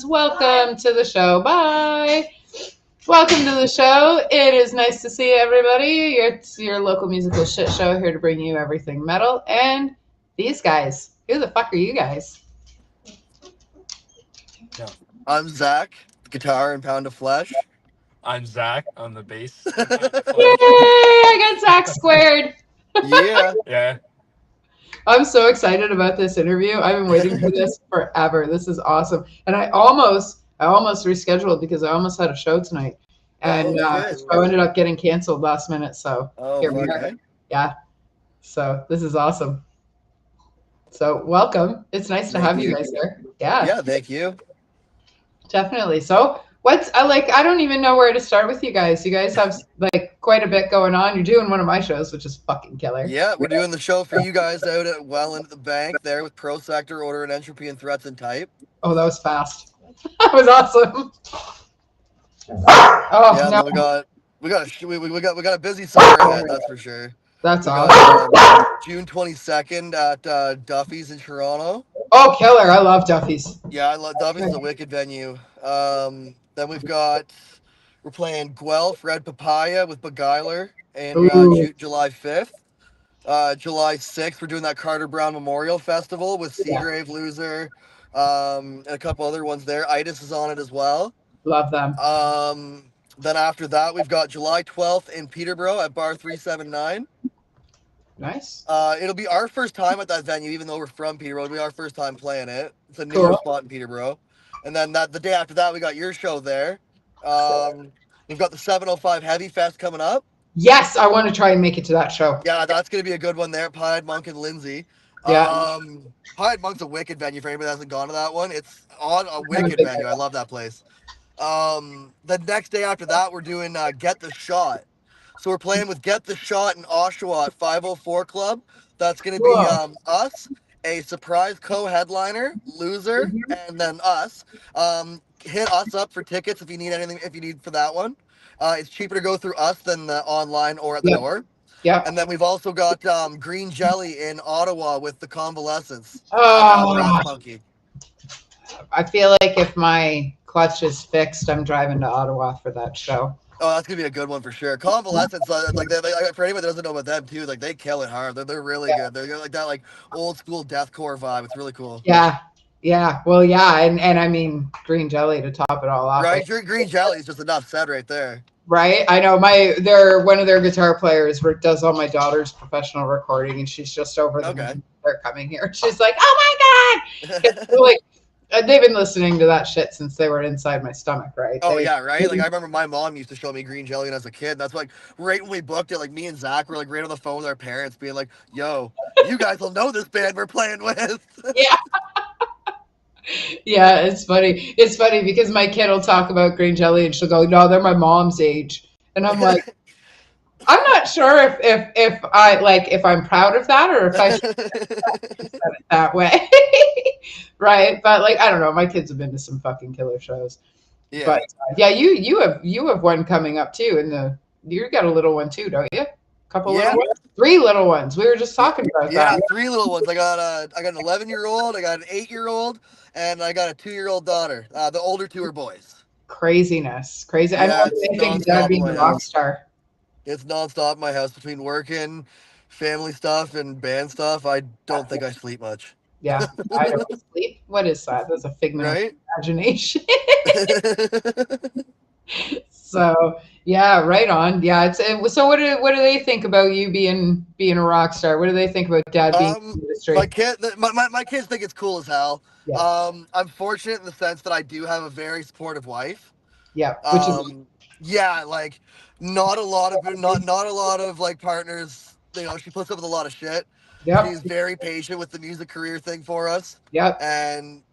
Welcome to the show. Bye. Welcome to the show. It is nice to see everybody. It's your local musical shit show here to bring you everything metal. And these guys. Who the fuck are you guys? I'm Zach, guitar and pound of flesh. I'm Zach. I'm the bass. Yay! I got Zach squared. Yeah. Yeah. I'm so excited about this interview. I've been waiting for this forever. This is awesome. And I almost rescheduled because I almost had a show tonight. And shit. I ended up getting canceled last minute. So here we are. Okay. Yeah. So this is awesome. So welcome. It's nice to have you guys here. Yeah. Yeah, thank you. Definitely. So I don't even know where to start with you guys. You guys have like quite a bit going on. You're doing one of my shows, which is fucking killer. Yeah, we're doing the show for you guys out at Well Into the Bank there with Pro Sector, Order and Entropy, and Threats and Type. Oh, that was fast. That was awesome. Oh Yeah, no. we got a busy summer ahead, that's for sure. That's We awesome. got June 22nd at Duffy's in Toronto. Oh, killer. I love Duffy's. Yeah, I love Duffy's is a wicked venue. Then we're playing Guelph Red Papaya with Beguiler and July 5th. July 6th, we're doing that Carter Brown Memorial Festival with Seagrave Loser, and a couple other ones there. Itis is on it as well. Love them. Then after that, we've got July 12th in Peterborough at Bar 379. Nice. It'll be our first time at that venue, even though we're from Peterborough. It'll be our first time playing it. It's a newer spot in Peterborough. And then the day after that, we got your show there. We've got the 705 Heavy Fest coming up. Yes, I want to try and make it to that show. Yeah, that's going to be a good one there. Pied Monk and Lindsay. Yeah. Pied Monk's a wicked venue for anybody that hasn't gone to that one. It's on a wicked venue. I love that place. The next day after that, we're doing Get the Shot. So we're playing with Get the Shot in Oshawa at 504 Club. That's going to be us, a surprise co-headliner, Loser, and then us. Hit us up for tickets if you need anything. If you need for that one, it's cheaper to go through us than the online or at the door. Yeah. And then we've also got Green Jelly in Ottawa with the Convalescence. Monkey. I feel like if my clutch is fixed, I'm driving to Ottawa for that show. Oh, that's gonna be a good one for sure. Convalescence, like for anybody that doesn't know about them too, like they kill it hard. They're really good. They're like that like old school deathcore vibe. It's really cool. Yeah. Well, yeah, and I mean Green Jelly to top it all off. Right, Green Jelly is just enough said right there. Right, I know one of their guitar players does all my daughter's professional recording, and she's just over the they're coming here. She's like, oh my god, like they've been listening to that shit since they were inside my stomach, right? Oh yeah, right. Like I remember my mom used to show me Green Jelly when I was a kid. That's like right when we booked it. Like me and Zach were like right on the phone with our parents, being like, "Yo, you guys will know this band we're playing with." Yeah. Yeah, it's funny. It's funny because my kid will talk about Green Jelly and she'll go, "No, they're my mom's age," and I'm like, I'm not sure if I'm proud of that or if I should it that way, right? But like, I don't know. My kids have been to some fucking killer shows. Yeah. But yeah, you have one coming up too, and you got a little one too, don't you? Couple little ones? 3 little ones. We were just talking about that. Yeah, 3 little ones. I got an 11-year-old, I got an 8-year-old, and I got a 2-year-old daughter. The older 2 are boys. Craziness, crazy. Yeah, I don't think Dad being a rock star. It's nonstop in my house between working, family stuff, and band stuff. I don't think I sleep much. Yeah, I don't sleep. What is that? That's a figment of imagination. So yeah, right on. Yeah, so what do they think about you being a rock star? What do they think about Dad being in the industry? My kids think it's cool as hell. Yeah. I'm fortunate in the sense that I do have a very supportive wife. Yeah, which is like not a lot of like partners. You know, she puts up with a lot of shit. Yeah, she's very patient with the music career thing for us. Yeah, and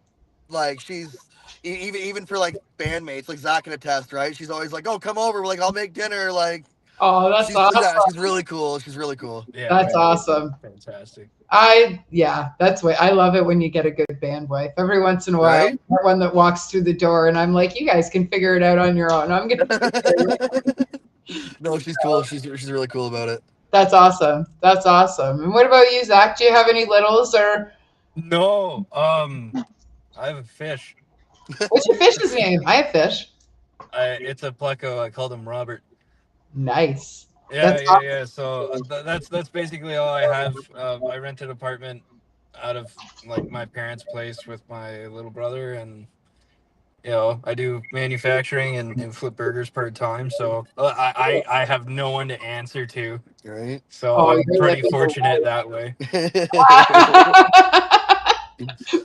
like she's. Even for like bandmates, like Zach can attest, right? She's always like, "Oh, come over, like I'll make dinner." Like, oh, that's awesome. Yeah, she's really cool. Yeah, that's awesome. Fantastic. That's why I love it when you get a good band wife. Every once in a while, one that walks through the door, and I'm like, "You guys can figure it out on your own." I'm gonna. No, she's cool. She's really cool about it. That's awesome. That's awesome. And what about you, Zach? Do you have any littles or? No. I have a fish. What's your fish's name? I have fish. It's a pleco. I called him Robert. Nice. Yeah, That's yeah, yeah. So that's basically all I have. I rent an apartment out of like my parents' place with my little brother, and I do manufacturing and flip burgers part time. So I have no one to answer to. Right? So oh, I'm you're pretty living the fortunate that way. life.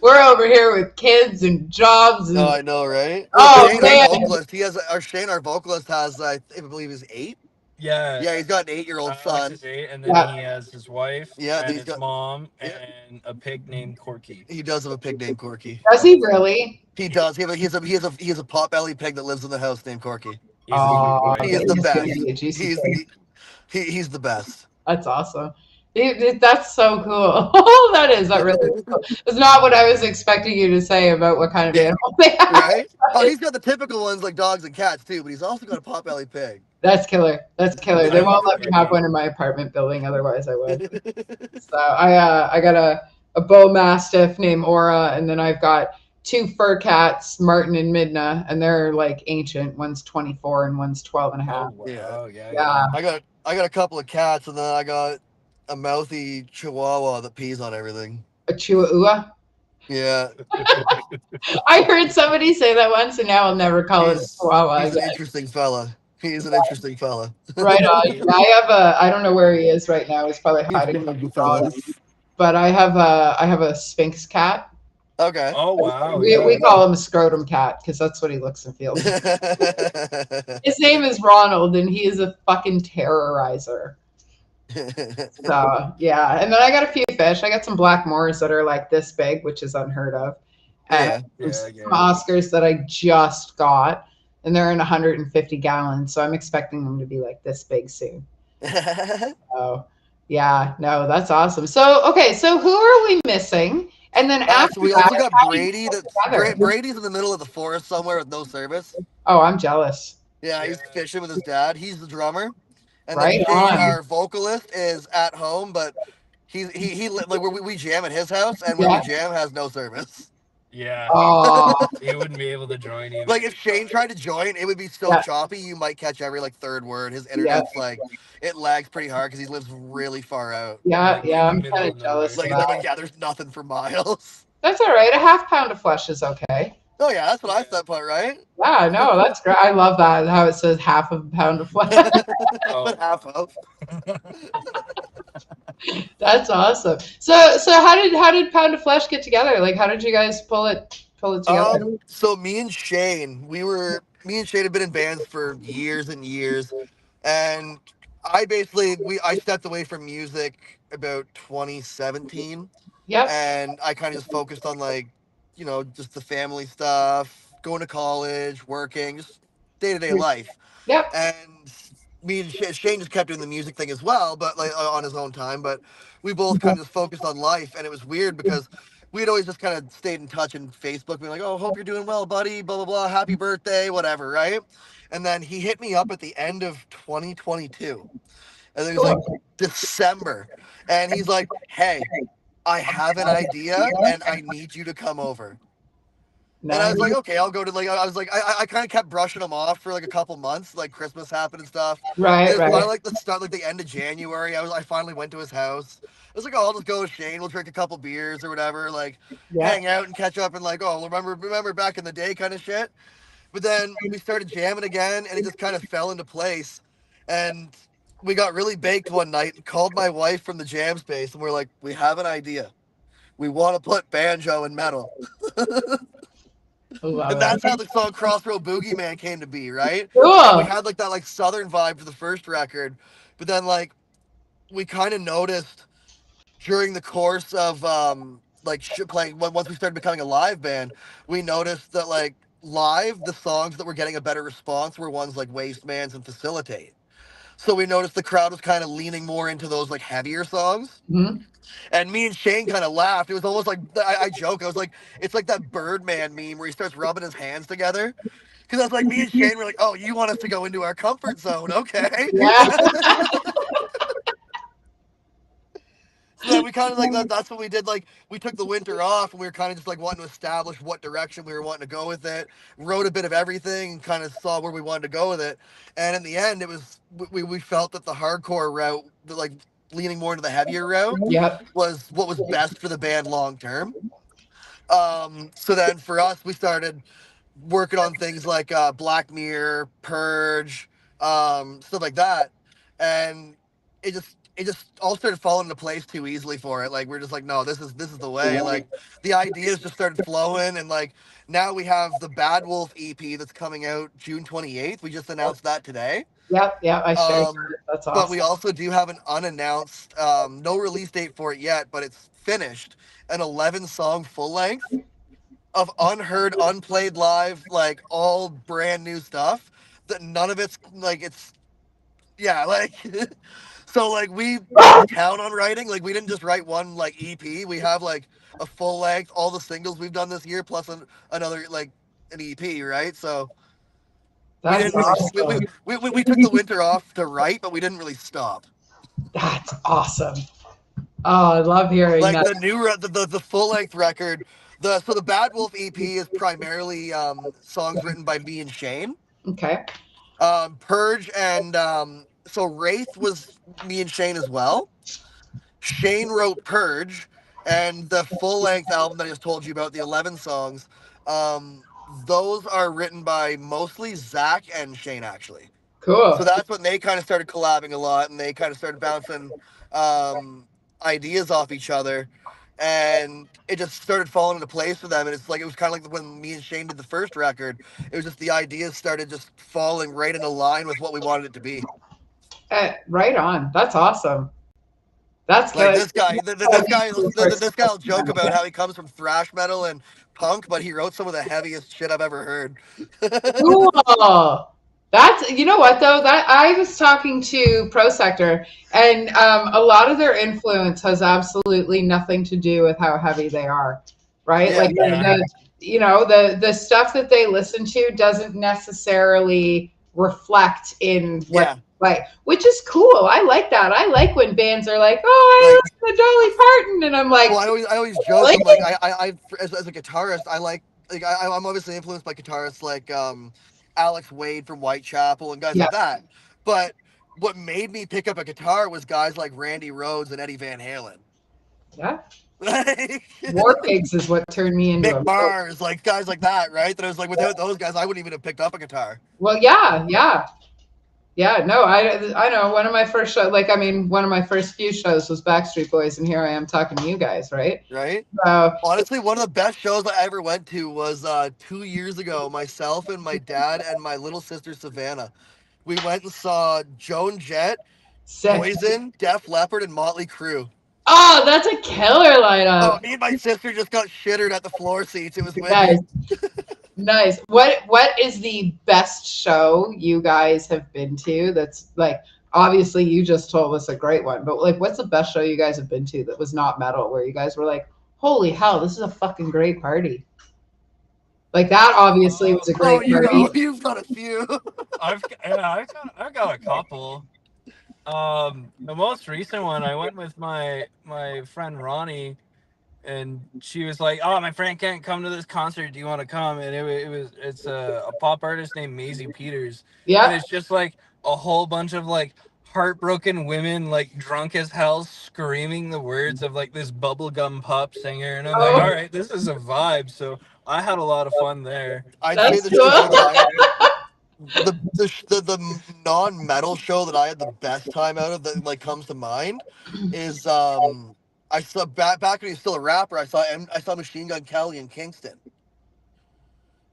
We're over here with kids and jobs and No, I know, right? Well, oh Shane, man, our vocalist, our vocalist has, I believe, is 8. Yeah, Yeah, he's got an 8-year-old Alex son. is 8, and then yeah. he has his wife Yeah, and he's his got. mom Yeah, and a pig named Corky. he does have a pig named Corky. Does he really? He does. He has a pot-bellied pig that lives in the house named Corky. He's a sweet Oh, boy. He is the he's gonna best. be a juicy He's pig. he's the best. That's awesome. That's so cool. That is. That really is cool. It's not what I was expecting you to say about what kind of animal they have. Right? Oh, he's got the typical ones like dogs and cats too, but he's also got a pot-bellied pig. That's killer. That's killer. They I won't love let me have Corky. one in my apartment building, otherwise I would. So I got a bull mastiff named Aura, and then I've got 2 fur cats, Martin and Midna, and they're like ancient. One's 24 and one's 12 and a Oh half. wow, Yeah. yeah. I got a couple of cats, and then I got a mouthy Chihuahua that pees on everything. A Chihuahua. Yeah, I heard somebody say that once, and now I'll never call it a Chihuahua he's an again. interesting fella. He's an interesting fella. Right on. I don't know where he is right now. He's probably hiding from the dog. But I have a Sphinx cat. Okay. Oh wow, We yeah. call him a scrotum cat because that's what he looks and feels. His name is Ronald, and he is a fucking terrorizer. So yeah, and then I got a few fish. I got some black moors that are like this big, which is unheard of, and Yeah. some Yeah. Oscars that I just got, and they're in 150 gallons. So I'm expecting them to be like this big soon. So yeah, no, that's awesome. So okay, so who are we missing? And then after So we that, also got how do you Brady. put it together? Brady's in the middle of the forest somewhere with no service. Oh, I'm jealous. Yeah, he's fishing with his dad. He's the drummer, and Right then Shane, on. our vocalist, is at home, but he like we jam at his house, and when Yeah. we jam, has no service. Yeah. Oh, He wouldn't be able to join you. Like if Shane tried to join, it would be so Yeah. choppy. You might catch every like third word. His internet's like it lags pretty hard because he lives really far out. yeah, Like, yeah. in I'm the middle kind of of jealous. nowhere. Of that. Like yeah, there's nothing for miles. That's all right. A half pound of flesh is okay. Oh yeah, that's what I thought, part right? Yeah, no, that's great. I love that. How it says half a pound of flesh. Oh. But half of. That's awesome. So how did Pound of Flesh get together? Like, how did you guys pull it together? So me and Shane had been in bands for years and years, and I stepped away from music about 2017, Yep. and I kind of just focused on like, just the family stuff, going to college, working, just day-to-day life. Yep. And me and Shane just kept doing the music thing as well, but like on his own time. But we both kind of just focused on life, and it was weird because we'd always just kind of stayed in touch in Facebook, being like, "Oh, hope you're doing well, buddy. Blah blah blah. Happy birthday, whatever." Right? And then he hit me up at the end of 2022, and it was like December, and he's like, "Hey, I have an idea, and I need you to come over." No. And I was like, okay, I'll go to I kind of kept brushing him off for like a couple months, like Christmas happened and stuff. Right, And it was right. finally like the end of January. I finally went to his house. I was like, oh, I'll just go with Shane. We'll drink a couple beers or whatever, like hang out and catch up and like, oh, remember back in the day kind of shit. But then we started jamming again, and it just kind of fell into place. And we got really baked one night and called my wife from the jam space, and we're like, we have an idea. We want to put banjo and metal. And that's how the song Crossroad Boogeyman came to be, right? Cool. And we had like that like southern vibe for the first record, but then like we kind of noticed during the course of playing once we started becoming a live band, we noticed that like live the songs that were getting a better response were ones like Waste Man's and Facilitate. So we noticed the crowd was kind of leaning more into those like heavier songs. Mhm. And me and Shane kind of laughed. It was almost like I joke. I was like, it's like that Birdman meme where he starts rubbing his hands together. Because I was like, me and Shane were like, oh, you want us to go into our comfort zone, okay? Yeah. So then we kind of like that's what we did. Like we took the winter off and we were kind of just like wanting to establish what direction we were wanting to go with it. Wrote a bit of everything and kind of saw where we wanted to go with it. And in the end, it was we felt that the hardcore route, like leaning more into the heavier route, Yep. was what was best for the band long term. So then for us, we started working on things like Black Mirror, Purge, stuff like that, and it just all started falling into place too easily for it. Like we're just like, no, this is the way. Like the ideas just started flowing, and like now we have the Bad Wolf EP that's coming out June 28th. We just announced that today. Yep. I shared that. That's awesome. But we also do have an unannounced, no release date for it yet, but it's finished, an 11-song full length of unheard, unplayed live, like all brand new stuff that none of it's like like so like we count on writing. Like we didn't just write one like EP. We have like a full length, all the singles we've done this year plus another like an EP, right? So That's awesome. we took the winter off to write, but we didn't really stop. That's awesome. Oh, I love hearing like that. the new the full length record. So the Bad Wolf EP is primarily songs written by me and Shane. Okay. Purge and so Wraith was me and Shane as well. Shane wrote Purge, and the full length album that I just told you about, the 11 songs, those are written by mostly Zach and Shane actually. Cool. So that's when they kind of started collabing a lot, and they kind of started bouncing ideas off each other. And it just started falling into place for them. And it's like, it was kind of like when me and Shane did the first record. It was just the ideas started just falling right in line with what we wanted it to be. Right on. That's awesome. That's like good. this guy will joke about how he comes from thrash metal and punk, but he wrote some of the heaviest shit I've ever heard. Cool. That's, you know what though, that I was talking to Pro Sector, and a lot of their influence has absolutely nothing to do with how heavy they are, right? Yeah, like the stuff that they listen to doesn't necessarily reflect in what like, which is cool. I like that. I like when bands are like, oh, I listen to Dolly Parton, and I'm like, well, I always joke, I'm like I as a guitarist, I'm obviously influenced by guitarists like Alex Wade from Whitechapel and guys like that. But what made me pick up a guitar was guys like Randy Rhoads and Eddie Van Halen. Yeah. War Pigs is what turned me into Mick Mars, like guys like that, right? That I was like, without those guys, I wouldn't even have picked up a guitar. Well, yeah, no, I know. One of my first shows, one of my first few shows was Backstreet Boys, and here I am talking to you guys, right? Right. Honestly, one of the best shows I ever went to was 2 years ago. Myself and my dad and my little sister Savannah, we went and saw Joan Jett, Poison, Def Leppard, and Motley Crue. Oh, that's a killer lineup. Oh, me and my sister just got shittered at the floor seats. It was nice. Nice. What is the best show you guys have been to? That's like, obviously you just told us a great one, but like, what's the best show you guys have been to that was not metal, where you guys were like, holy hell, this is a fucking great party? Like that obviously was a great party. You've got a few. I've got a couple. The most recent one, I went with my friend Ronnie, and she was like, "Oh, my friend can't come to this concert. Do you want to come?" And it's a pop artist named Maisie Peters. Yeah. And it's just like a whole bunch of like heartbroken women, like drunk as hell, screaming the words of like this bubblegum pop singer. And I'm like, all right, this is a vibe. So I had a lot of fun there. I'd say the non-metal show that I had the best time out of that like comes to mind is I saw back when he was still a rapper. I saw Machine Gun Kelly in Kingston,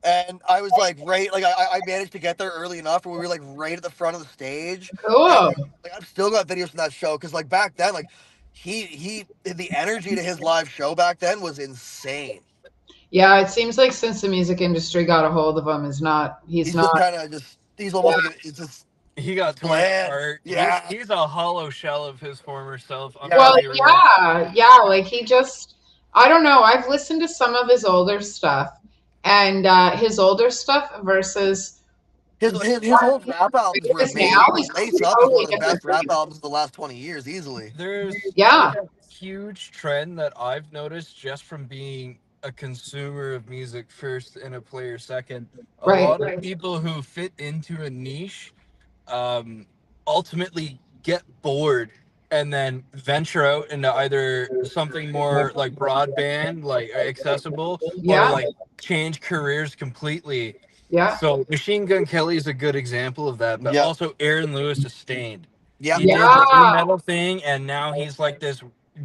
and I was like I managed to get there early enough where we were like right at the front of the stage. Cool. And, like, I've still got videos from that show because like back then, like he the energy to his live show back then was insane. Yeah, it seems like since the music industry got a hold of him, he's not he's almost like it's just. He got torn apart. Yeah, he's a hollow shell of his former self. Yeah. Like he just, I don't know. I've listened to some of his older stuff, and his older stuff versus His whole rap albums were Because amazing. now Like he's Lace Up is one of the best rap albums of the last 20 years, easily. There's Yeah. a huge trend that I've noticed just from being a consumer of music first and a player second. A Right. lot of people who fit into a niche um, ultimately get bored and then venture out into either something more like broadband, like accessible, or Yeah. like change careers completely. Yeah. So Machine Gun Kelly is a good example of that, but Yeah. also Aaron Lewis is Stained. Yeah. He did the Yeah. metal thing, and now he's like this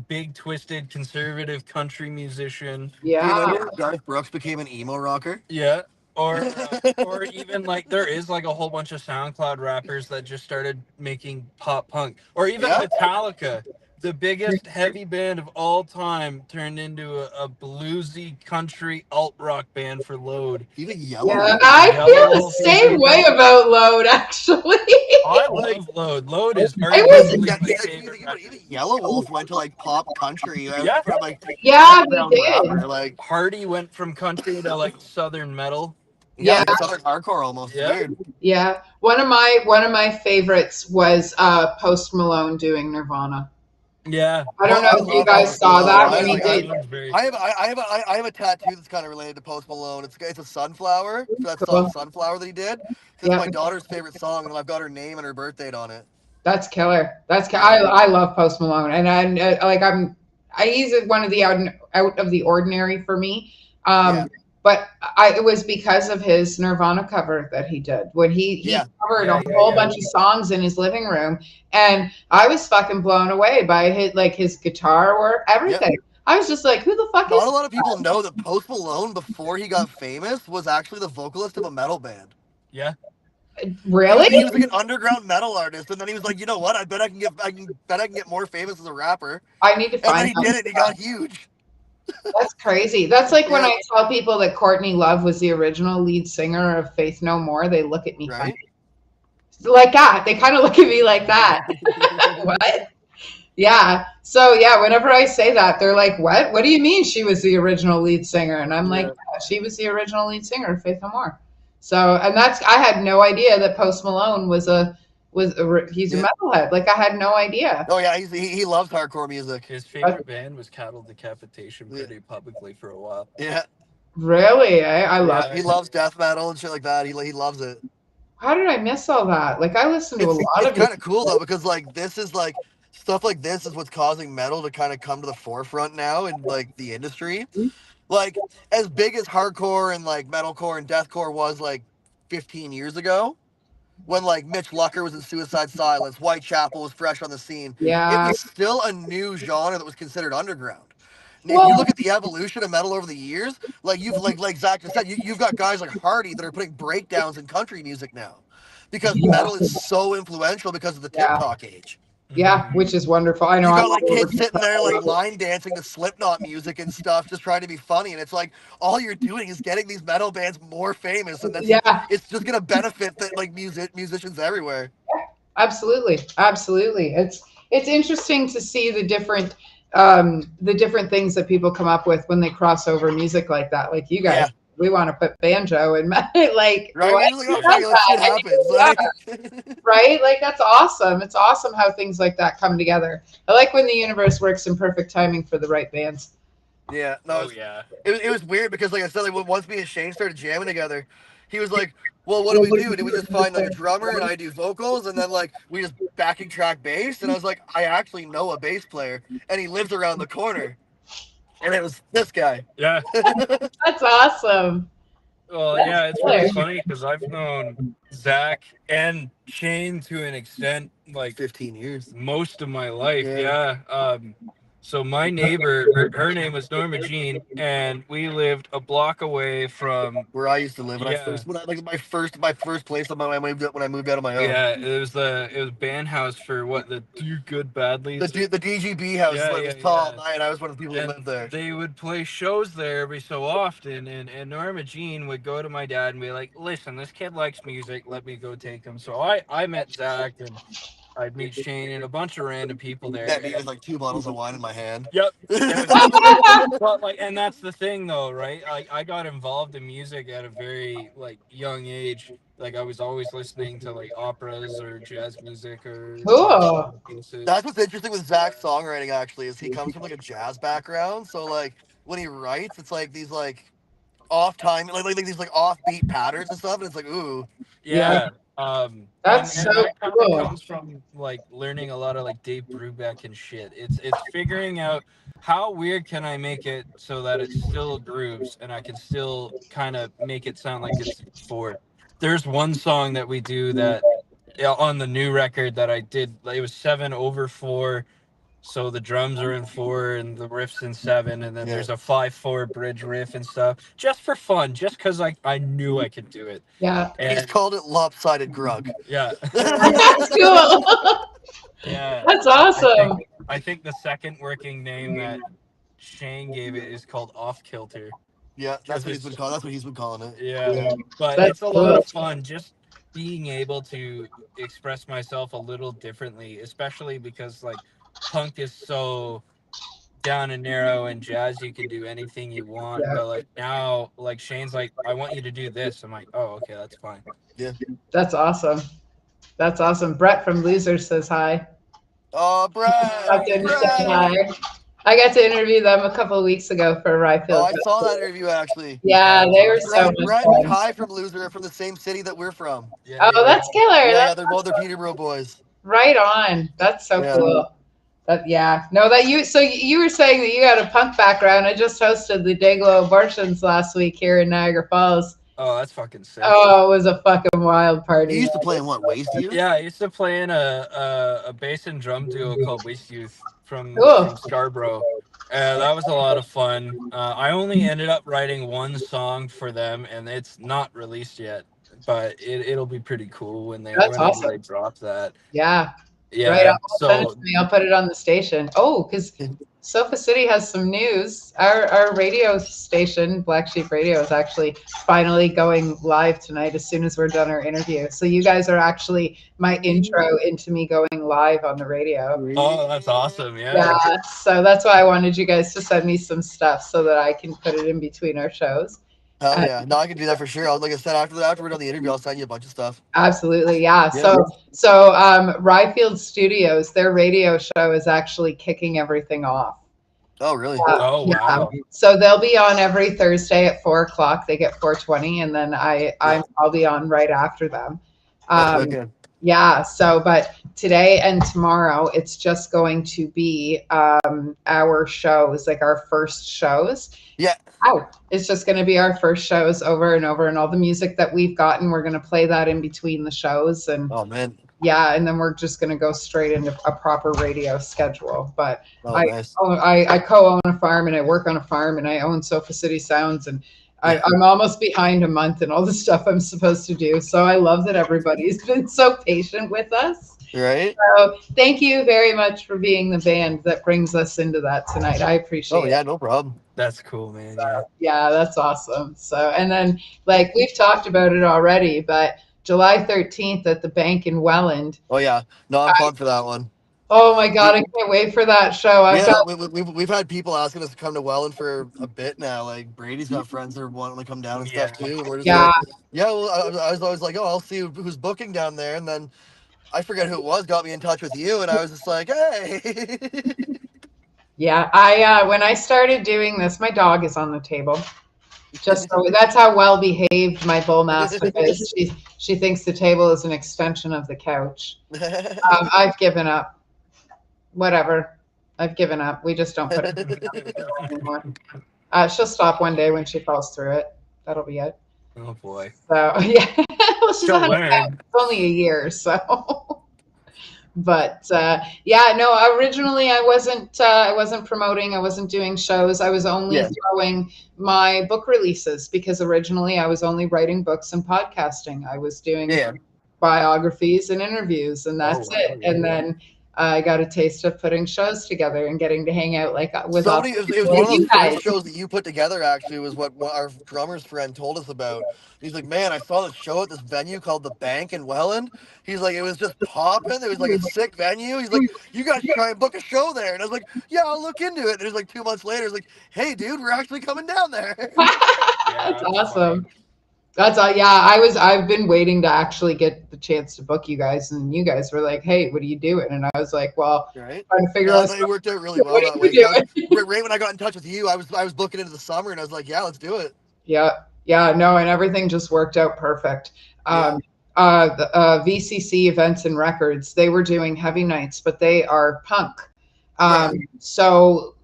big, twisted, conservative country musician. Do you Yeah. remember Garth Brooks became an emo rocker? Yeah. Or even like there is like a whole bunch of SoundCloud rappers that just started making pop punk. Or even Yeah. Metallica, the biggest heavy band of all time, turned into a bluesy country alt rock band for Load. Even Yellow. Yeah, Wolf. I Yellow feel the Wolf is same a- way about Load, actually. I love Load. Load is was- arguably Yeah, my yeah, favorite even record. Yellow Wolf went to like pop country Yeah. from like Yeah, they underground did. rapper, like Hardy went from country to like southern metal. yeah, Yeah. like Southern hardcore almost. Yeah. Weird. Yeah. One of my favorites was Post Malone doing Nirvana. Yeah. I don't know I if you love guys Post saw that Malone. when he I- did. That one's very I have a tattoo that's kind of related to Post Malone. It's a sunflower. So that Cool. song Sunflower that he did. It's Yeah. my daughter's favorite song, and I've got her name and her birth date on it. That's killer. I love Post Malone, and he's one of the out of the ordinary for me. Yeah. But it was because of his Nirvana cover that he did when he Yeah. covered Yeah, a yeah, whole yeah. bunch of songs in his living room, and I was fucking blown away by his guitar work, everything. I was just like, who the fuck Not is a lot of people know that Post Malone, before he got famous, was actually the vocalist of a metal band. Yeah. really? He was like an underground metal artist, and then he was like, you know what? I bet I can get more famous as a rapper. I need to And then find he that. did it. And he got huge. That's crazy. That's like when Yeah. I tell people that Courtney Love was the original lead singer of Faith No More, they look at me Right? funny. Like that. They kind of look at me like that. What? Yeah. So yeah, whenever I say that, they're like, "What? What do you mean she was the original lead singer?" And I'm like, "Yeah, she was the original lead singer of Faith No More." So, and I had no idea that Post Malone he's a Yeah. metalhead. Like I had no idea. Oh yeah, he loves hardcore music. His favorite band was Cattle Decapitation pretty publicly for a while. Yeah, Really? I love Yeah. he loves death metal and shit like that. He loves it. How did I miss all that? Like I listened to a lot It's of kind of cool though, because like this is like stuff like this is what's causing metal to kind of come to the forefront now in like the industry. Like as big as hardcore and like metalcore and deathcore was like 15 years ago, when like Mitch Lucker was in Suicide Silence, Whitechapel was fresh on the scene. It Yeah. was still a new genre that was considered underground. And if Well- you look at the evolution of metal over the years, like you've like Zach just said, you've got guys like Hardy that are putting breakdowns in country music now, because metal is so influential because of the Yeah. TikTok age. Yeah, which is wonderful. I know. You I'm got like all kids over- sitting there like line dancing to Slipknot music and stuff, just trying to be funny, and it's like all you're doing is getting these metal bands more famous, and that's Yeah, it's just gonna benefit the like musicians everywhere. absolutely, absolutely. It's interesting to see the different things that people come up with when they cross over music like that. Like you guys, Yeah. we want to put banjo and like Right? what? We're just like, oh, shit happens. Like, Right? Like that's awesome. It's awesome how things like that come together. I like when the universe works in perfect timing for the right bands. yeah, no, Oh yeah. it was weird because like I said, like once me and Shane started jamming together, he was like, well, what do we do? Do we just find like a drummer and I do vocals and then like we just backing track bass? And I was like, I actually know a bass player and he lives around the corner. And it was this guy. Yeah. That's awesome. Well, yeah, it's really funny because I've known Zach and Shane to an extent like 15 years. most of my life. Yeah. Yeah. So my neighbor, her name was Norma Jean, and we lived a block away from. Where I used to live when Yeah. my first place when I moved out of my own. Yeah, it was band house for what, the Do Good Badly. The DGB house Yeah, when it yeah, was tall yeah. at night. I was one of the people who And lived there. they would play shows there every so often, and Norma Jean would go to my dad and be like, "Listen, this kid likes music. Let me go take him." So I met Zach, and I'd meet Shane and a bunch of random people there. That me with like 2 bottles of wine in my hand. Yep. Well, like, and that's the thing, though, right? I got involved in music at a very like young age. Like I was always listening to like operas or jazz music or Cool. music. That's what's interesting with Zach's songwriting actually is he comes from like a jazz background. So like when he writes, it's like these like off time, like these like offbeat patterns and stuff, and it's like ooh. Yeah. That's and so that kind cool. of comes from like learning a lot of like Dave Brubeck and shit. It's figuring out how weird can I make it so that it still grooves and I can still kind of make it sound like it's four. There's one song that we do that on the new record that I did. It was 7/4. So the drums are in 4 and the riff's in 7, and then there's a 5/4 bridge riff and stuff, just for fun, just because I knew I could do it. Yeah. He's And called it lopsided grug. yeah, That's cool. yeah. That's awesome. I think the second working name that Shane gave it is called Off Kilter. Yeah, that's what he's been calling. That's what he's been calling it. Yeah, but That's it's a lot of cool. fun just being able to express myself a little differently, especially because like punk is so down and narrow, and jazz you can do anything you want. Yeah. But like now, like Shane's like, I want you to do this. I'm like, oh, okay, that's fine. That's awesome. That's awesome. Brett from Losers says hi. Oh, Got to Brad! say hi. I got to interview them a couple of weeks ago for Ryfield. Oh, I saw that interview actually. Yeah, they were so much Brad and fun. Kai from Loser are from the same city that we're from. Yeah, Oh, that's killer. Yeah, That's they're both Peterborough boys. right on. That's so Yeah. cool. No, that you. So you were saying that you got a punk background. I just hosted the Dayglow Abortions last week here in Niagara Falls. Oh, that's fucking sick. Oh, it was a fucking wild party. You used to play in what, Waste Youth? Yeah, I used to play in a bass and drum duo called Waste Youth from Cool. Scarborough. That was a lot of fun. I only ended up writing one song for them, and it's not released yet. But it'll be pretty cool when they awesome. they drop that. Yeah. Yeah. Right on. Send it So to me. I'll put it on the station. Oh, because Sofa City has some news. Our radio station, Black Sheep Radio, is actually finally going live tonight as soon as we're done our interview. So you guys are actually my intro into me going live on the radio. oh, that's awesome. Yeah. Yeah. So that's why I wanted you guys to send me some stuff so that I can put it in between our shows. Hell yeah. No, I can do that for sure. Like I said, after we're done the interview, I'll send you a bunch of stuff. Absolutely, yeah. Yeah. So Ryfield Studios, their radio show is actually kicking everything off. Oh, really? Oh, wow. So they'll be on every Thursday at 4:00. They get 4:20, and then I'll be on right after them. Okay. Yeah. So, but today and tomorrow, it's just going to be our shows, like our first shows. Yeah. Oh, it's just going to be our first shows over and over, and all the music that we've gotten, we're going to play that in between the shows, and Oh, man. yeah, and then we're just going to go straight into a proper radio schedule. But Oh, I nice. I co-own a farm, and I work on a farm, and I own Sofa City Sounds, and I'm almost behind a month in all the stuff I'm supposed to do. So I love that everybody's been so patient with us. Right? So thank you very much for being the band that brings us into that tonight. I appreciate Oh, yeah, no problem. That's cool, man. Yeah. it. Yeah, that's awesome. So, and then like we've talked about it already, but July 13th at the Bank in Welland. Oh, yeah. No, I'm pumped for that one. Oh my God, I can't wait for that show. We've had people asking us to come to Welland for a bit now. Like Brady's got friends that are wanting to come down and stuff too. And we're just Yeah. like, yeah. Well, I was always like, oh, I'll see who's booking down there, and then I forget who it was. Got me in touch with you, and I was just like, hey. Yeah, I when I started doing this, my dog is on the table. Just so that's how well behaved my bull mastiff is. She thinks the table is an extension of the couch. I've given up. Whatever, I've given up. We just don't put it anymore. She'll stop one day when she falls through it. That'll be it. Oh boy. So yeah, well, she's She'll not learn. it's only a year, so. But yeah, no. Originally, I wasn't promoting. I wasn't doing shows. I was only throwing my book releases because originally I was only writing books and podcasting. I was doing biographies and interviews, and that's it. And then I got a taste of putting shows together and getting to hang out like with all It was one of you those guys. first shows that you put together. Actually, was what our drummer's friend told us about. He's like, man, I saw this show at this venue called the Bank in Welland. He's like, it was just popping. It was like a sick venue. He's like, you guys should try and book a show there. And I was like, yeah, I'll look into it. And it was like 2 months later. It's like, hey, dude, we're actually coming down there. That's awesome. That's all. Yeah, I've been waiting to actually get the chance to book you guys, and you guys were like, "Hey, what are you doing?" And I was like, "Well, right? trying to figure out." It worked out really well that way. Right when I got in touch with you, I was booking into the summer, and I was like, "Yeah, let's do it." Yeah, no, and everything just worked out perfect. The VCC Events and Records, they were doing heavy nights, but they are punk. So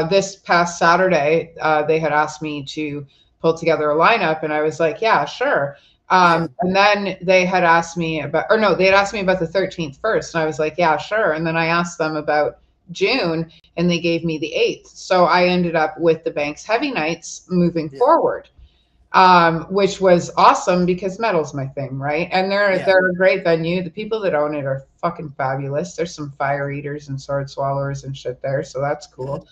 this past Saturday, they had asked me to pull together a lineup, and I was like, yeah, sure. And then they had asked me about the 13th first, and I was like, yeah, sure. And then I asked them about June, and they gave me the 8th. So I ended up with the Bank's Heavy Nights moving forward, which was awesome because metal's my thing, right? And they're a great venue. The people that own it are fucking fabulous. There's some fire eaters and sword swallowers and shit there, so that's cool.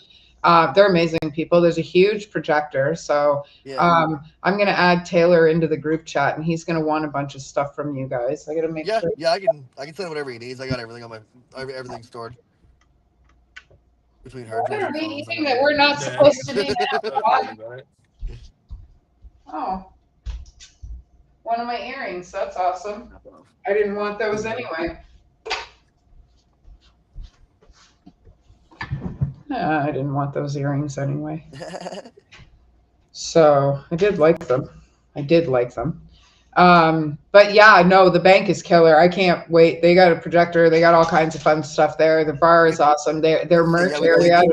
They're amazing people. There's a huge projector. So I'm going to add Taylor into the group chat, and he's going to want a bunch of stuff from you guys. I got to make sure. Yeah, I can send whatever he needs. I got everything everything stored. Between her. What are we eating that we're not supposed to be now? Oh. One of my earrings. That's awesome. I didn't want those anyway. I didn't want those earrings anyway. So I did like them. But yeah, no, the Bank is killer. I can't wait. They got a projector. They got all kinds of fun stuff there. The bar is awesome. Their merch area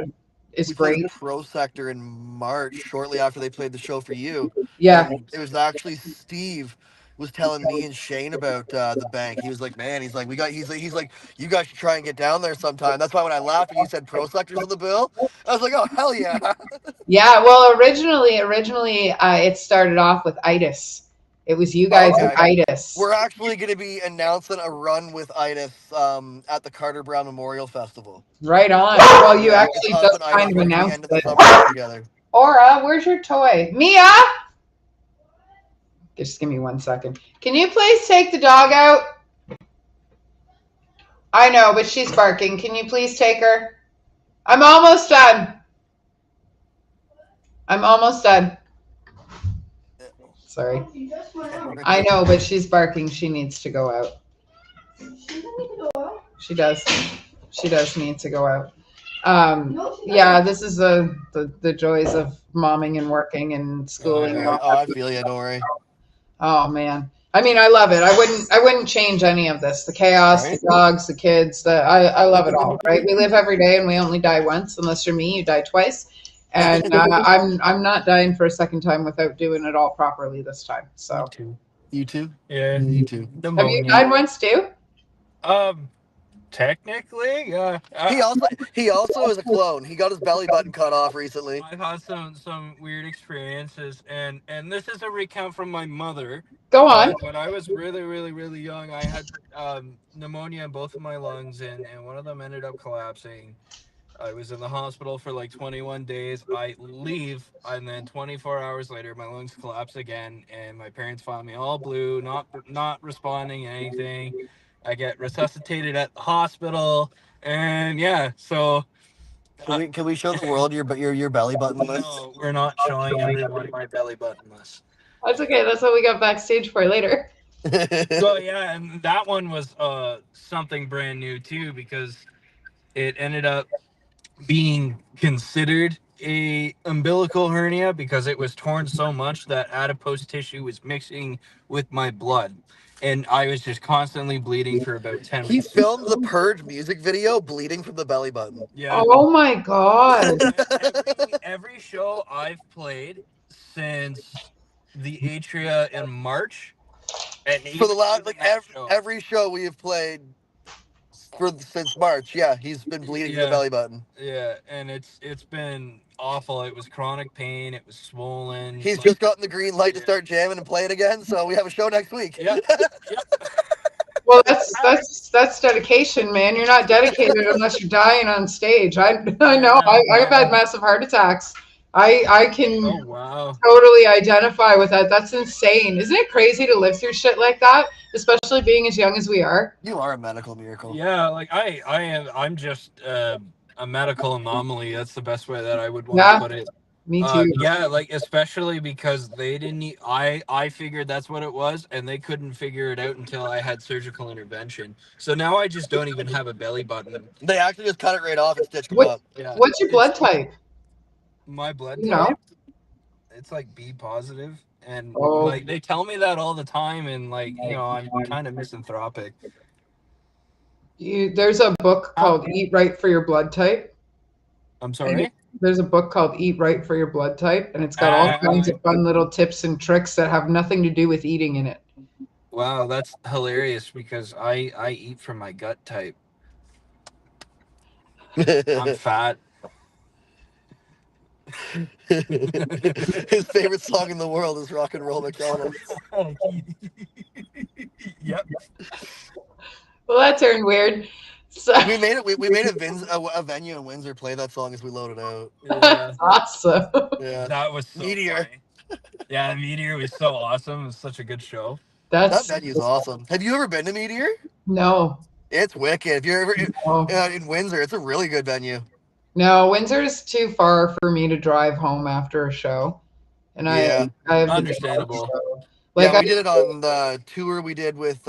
is great. We played Pro Sector in March, shortly after they played the show for you. Yeah. And it was actually Steve was telling me and Shane about the Bank. He was like, man, he's like, he's like, you guys should try and get down there sometime. That's why when I laughed and you said Pro Sector's on the bill, I was like, oh, hell yeah. Yeah, well, originally, it started off with Itis. It was you guys and Itis. We're actually going to be announcing a run with Itis at the Carter Brown Memorial Festival. Right on. Well, you actually just kind of announced it. Together. Aura, where's your toy? Mia! Just give me 1 second. Can you please take the dog out? I know, but she's barking. Can you please take her? I'm almost done. Sorry. I know, but she's barking. She needs to go out. She does. She does need to go out. Yeah, this is the joys of momming and working and schooling. I feel you. Don't worry. Oh man, I mean, I love it. I wouldn't change any of this. The chaos, the dogs, the kids. I love it all. Right? We live every day, and we only die once. Unless you're me, you die twice. And I'm not dying for a second time without doing it all properly this time. So you too. Yeah, you too. Have you died once too? Technically, he also is a clone. He got his belly button cut off recently. I've had some weird experiences, and this is a recount from my mother. Go on. When I was really young, I had pneumonia in both of my lungs, and one of them ended up collapsing. I was in the hospital for like 21 days. I leave, and then 24 hours later, my lungs collapse again, and my parents found me all blue, not responding to anything. I get resuscitated at the hospital, and yeah, so. Can we show the world your belly button list? No, we're not showing everyone my belly button list. That's okay. That's what we got backstage for later. So yeah, and that one was something brand new too, because it ended up being considered a umbilical hernia because it was torn so much that adipose tissue was mixing with my blood. And I was just constantly bleeding for about 10 weeks. He filmed the Purge music video bleeding from the belly button. Yeah. Oh my God. Every show I've played since the Atria in March. And for the last, like every show we have played since March, he's been bleeding from the belly button. Yeah, and it's been awful. It was chronic pain. It was swollen. He's just gotten the green light to start jamming and playing again, so we have a show next week. Yeah. Well, that's dedication, man. You're not dedicated unless you're dying on stage. I know. I've had massive heart attacks. I can Oh wow. totally identify with that. That's insane. Isn't it crazy to live through shit like that, especially being as young as we are? You are a medical miracle. Yeah, like I'm just a medical anomaly. That's the best way that I would want to put it. Me too. Yeah, like especially because they didn't. I figured that's what it was, and they couldn't figure it out until I had surgical intervention. So now I just don't even have a belly button. They actually just cut it right off and stitched it What- up. Yeah, What's your blood type? my blood You type. know? It's like B positive, and Oh. like they tell me that all the time, and like I'm kind of misanthropic. There's a book called Eat Right for Your Blood Type. I'm sorry. There's a book called Eat Right for Your Blood Type, and it's got all kinds of fun little tips and tricks that have nothing to do with eating in it. Wow, that's hilarious because I eat from my gut type. I'm fat. His favorite song in the world is Rock and Roll McDonald's. Yep. Well, that turned weird. So We made it. We made a venue in Windsor play that song as we loaded out. Yeah, that's awesome. Yeah, that was so Meteor. funny. Yeah, Meteor was so awesome. It was such a good show. That That's venue's awesome. Have you ever been to Meteor? no, It's wicked. If you're ever no, in Windsor, it's a really good venue. no. Windsor's too far for me to drive home after a show, and Yeah. I have to Understandable. go. Like, Yeah, we did it on the tour we did with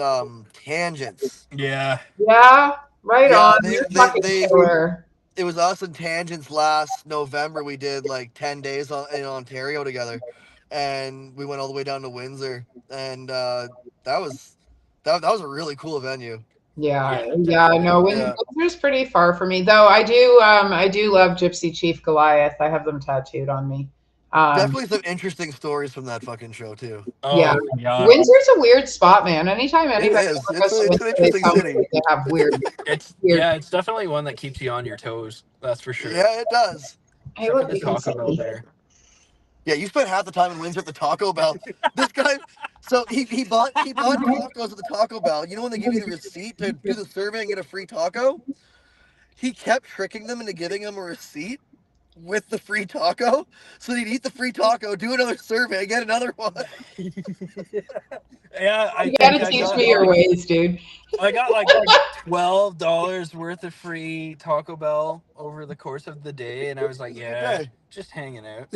Tangents. Yeah. yeah, right Yeah, on. they- You're they- fucking they- killer. It was us and Tangents last November. We did like 10 days in Ontario together, and we went all the way down to Windsor, and that was a really cool venue. Yeah, Yeah, yeah. No, Yeah. Windsor's pretty far for me, though. I do love Gypsy Chief Goliath. I have them tattooed on me. Definitely some interesting stories from that fucking show too. Oh, Yeah. yeah. Windsor's a weird spot, man. Anytime anybody is. goes to It's an Windsor, they interesting tell me city. they have weird. It's Weird. yeah, it's definitely one that keeps you on your toes. That's for sure. Yeah, it does. Hey, Except look, for the you can Taco Bell see. there. Yeah, you spent half the time in Windsor at the Taco Bell. This guy, so he bought tacos at the Taco Bell. You know when they give you the receipt to do the survey and get a free taco? He kept tricking them into giving him a receipt with the free taco, so he'd eat the free taco, do another survey, get another one. Yeah, You gotta teach me your ways, dude. I got like $12 worth of free Taco Bell over the course of the day, and I was like, yeah, Okay. just hanging out.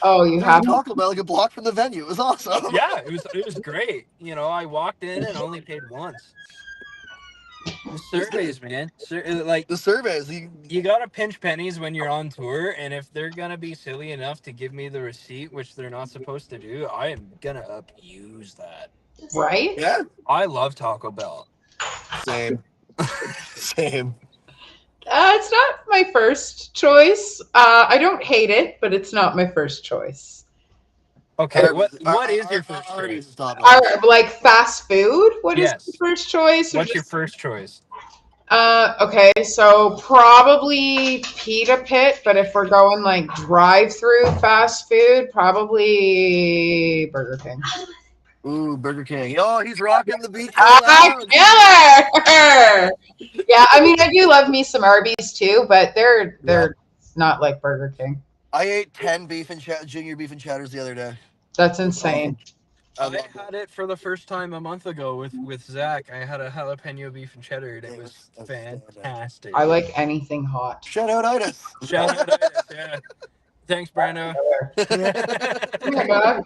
Oh, you There's a have. Taco Bell like a block from the venue. It was awesome. Yeah, it was great. You know, I walked in and only paid once. The surveys, man. Like The surveys, you gotta pinch pennies when you're on tour, and if they're gonna be silly enough to give me the receipt, which they're not supposed to do, I am gonna abuse that. Right? yeah, I love Taco Bell. same, same. It's not my first choice. I don't hate it, but it's not my first choice. Okay, what is your first choice? Stop. Like fast food? What is Yes. your first choice? Or What's your just- first choice? Okay, so probably Pita Pit, but if we're going like drive-through fast food, probably Burger King. Ooh, Burger King. Oh, he's rocking the beach. Killer! Yeah, I mean, I do love me some Arby's too, but they're not like Burger King. I ate 10 junior beef and cheddars the other day. That's insane. I I love it. had it for the first time a month ago with Zach. I had a jalapeno beef and cheddar, and it was fantastic. I like anything hot. Shout out Itis. Shout out, yeah. Thanks, Brando. Oh my God.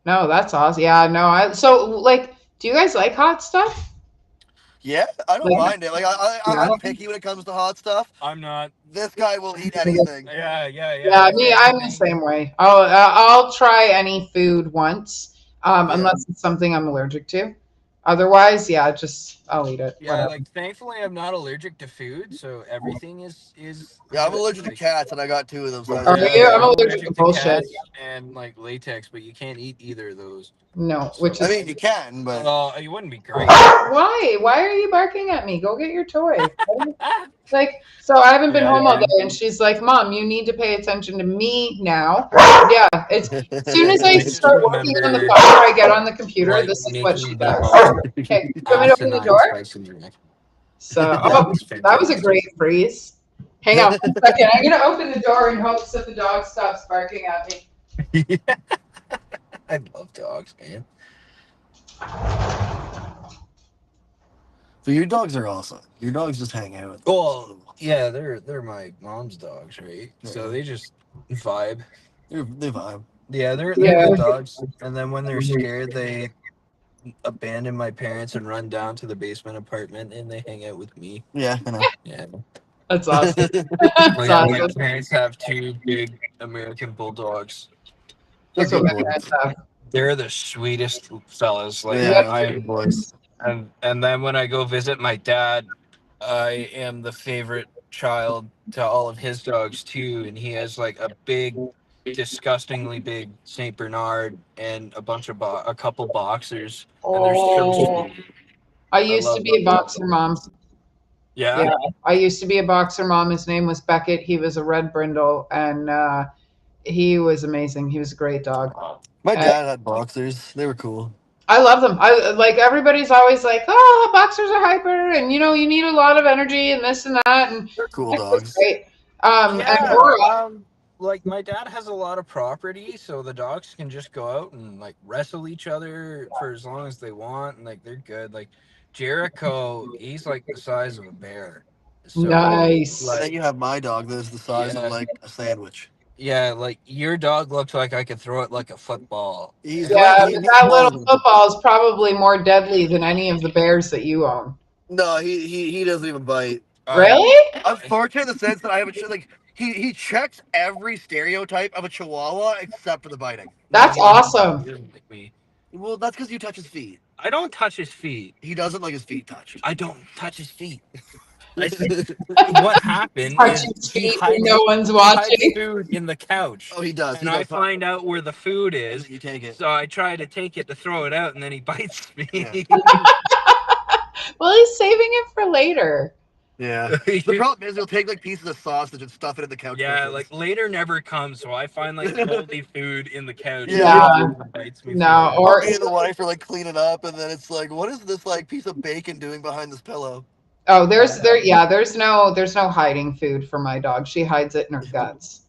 No, that's awesome. Yeah, no, so like, do you guys like hot stuff? Yeah, I don't Yeah. mind it. Like I'm picky when it comes to hot stuff. I'm not. This guy will eat anything. Yeah. Yeah, me, I'm the same way. I'll try any food once, unless it's something I'm allergic to. Otherwise, yeah, I'll eat it. Yeah, Whatever. like thankfully I'm not allergic to food, so everything is. Yeah, I'm allergic to cats, and I got 2 of them. So Are you? I'm allergic to bullshit. cats and like latex, but you can't eat either of those. No, which I is mean, you can, but Well, it wouldn't be great. why? Why are you barking at me? Go get your toy. Like, so I haven't been Yeah, home all dude. day, and she's like, "Mom, you need to pay attention to me now." Yeah, it's as soon as I I just start working on the remember fire, I get on the computer. like This is what she making the does. most Okay, you want me to open the asinine door? spicy drink. So, That oh, was that was a fantastic. great freeze. Hang on 1 second. I'm gonna open the door in hopes that the dog stops barking at me. Yeah. I love dogs, man. So your dogs are awesome. Your dogs just hang out. Well, yeah, they're my mom's dogs, right? So they just vibe. They vibe. Yeah, they're Yeah. good dogs. And then when they're scared, they abandon my parents and run down to the basement apartment, and they hang out with me. Yeah, I know. Yeah. That's awesome. Well, That's yeah, my awesome. parents have 2 big American bulldogs. That's They're what good my boys. parents have. They're the sweetest fellas. Like Yeah, I good boys. and then when I go visit my dad, I am the favorite child to all of his dogs too, and he has like a big, disgustingly big Saint Bernard and a bunch of a couple boxers, and they're so Oh, sweet. I used to love be a those boxer mom. Yeah. Yeah, I used to be a boxer mom. His name was Beckett. He was a red brindle, and he was amazing. He was a great dog. My dad had boxers. They were cool. I love them. I like everybody's always like, "Oh, boxers are hyper, and you need a lot of energy and this and that." And They're cool it's dogs. great. And Yeah. Aura, Like my dad has a lot of property, so the dogs can just go out and like wrestle each other for as long as they want, and like they're good. Like Jericho, he's like the size of a bear. So nice. And then like you have my dog that's the size Yeah. of like a sandwich. yeah, like your dog looks like I could throw it like a football. He's Yeah, way, but he's that smaller little than- football is probably more deadly than any of the bears that you own. No, he doesn't even bite. Really? I'm fortunate in the sense that I have a like he checks every stereotype of a Chihuahua except for the biting. That's awesome. He doesn't like me. Well, that's because you touch his feet. I don't touch his feet. He doesn't like his feet touched. I don't touch his feet. What happened Touch is his he feet when hides, no one's he hides watching. food in the couch. Oh, he does. He And I does. find out where the food And is. then you take it. So I try to take it to throw it out, and then he bites me. Yeah. Well, he's saving it for later. Yeah. The problem is he'll take like pieces of sausage and stuff it in the couch. Yeah, cushions. like later never comes, so I find like moldy food in the couch. Yeah. and he bites me No, for it. or me and the wife are like cleaning up, and then it's like, what is this like piece of bacon doing behind this pillow? oh, there's no hiding food for my dog. She hides it in her guts.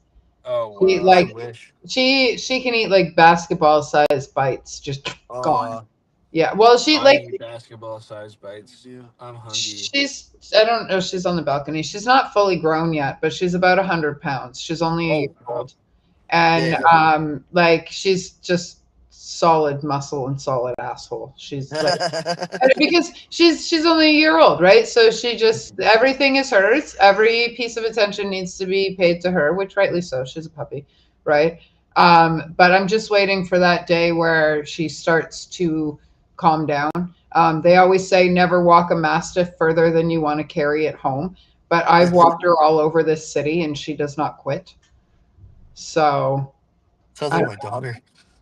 Oh We, wow. like- I wish. She can eat like basketball sized bites, just gone. Yeah. Well, she I like eat basketball-sized bites. Yeah. I'm hungry. she's I don't know. She's on the balcony. She's not fully grown yet, but she's about 100 pounds. She's only a year old, and Yeah. like she's just solid muscle and solid asshole. She's like, because she's only a year old, right? So she just everything is hers. Every piece of attention needs to be paid to her, which rightly so. She's a puppy, right? But I'm just waiting for that day where she starts to calm down. They always say never walk a mastiff further than you want to carry it home. But I've walked her all over this city and she does not quit. So Sounds like my daughter.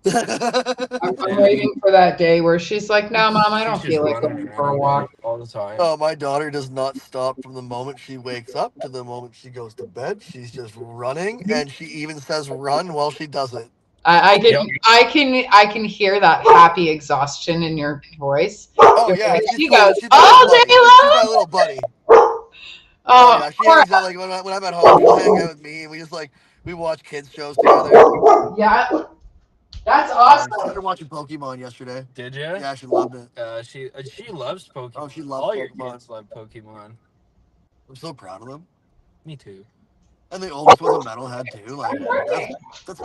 I'm waiting for that day where she's like, no, Mom, I don't She's just feel like running going for a around walk. all the time. Oh, my daughter does not stop from the moment she wakes up to the moment she goes to bed. She's just running, and she even says "run" while she does it. I can Yep. I can hear that happy exhaustion in your voice. Oh yeah, She she's my- goes, she's my "All little day buddy. She's my little buddy. Oh, Yeah, she hangs out like when I'm at home. She'll hang out with me, and we just like we watch kids shows together. yeah, that's She awesome. started watching Pokemon yesterday. Did you? Yeah, she loved it. She loves Pokemon. Oh, she loves all your Pokemon. kids love Pokemon. I'm so proud of them. Me too. And the oldest was a metalhead too. Like that's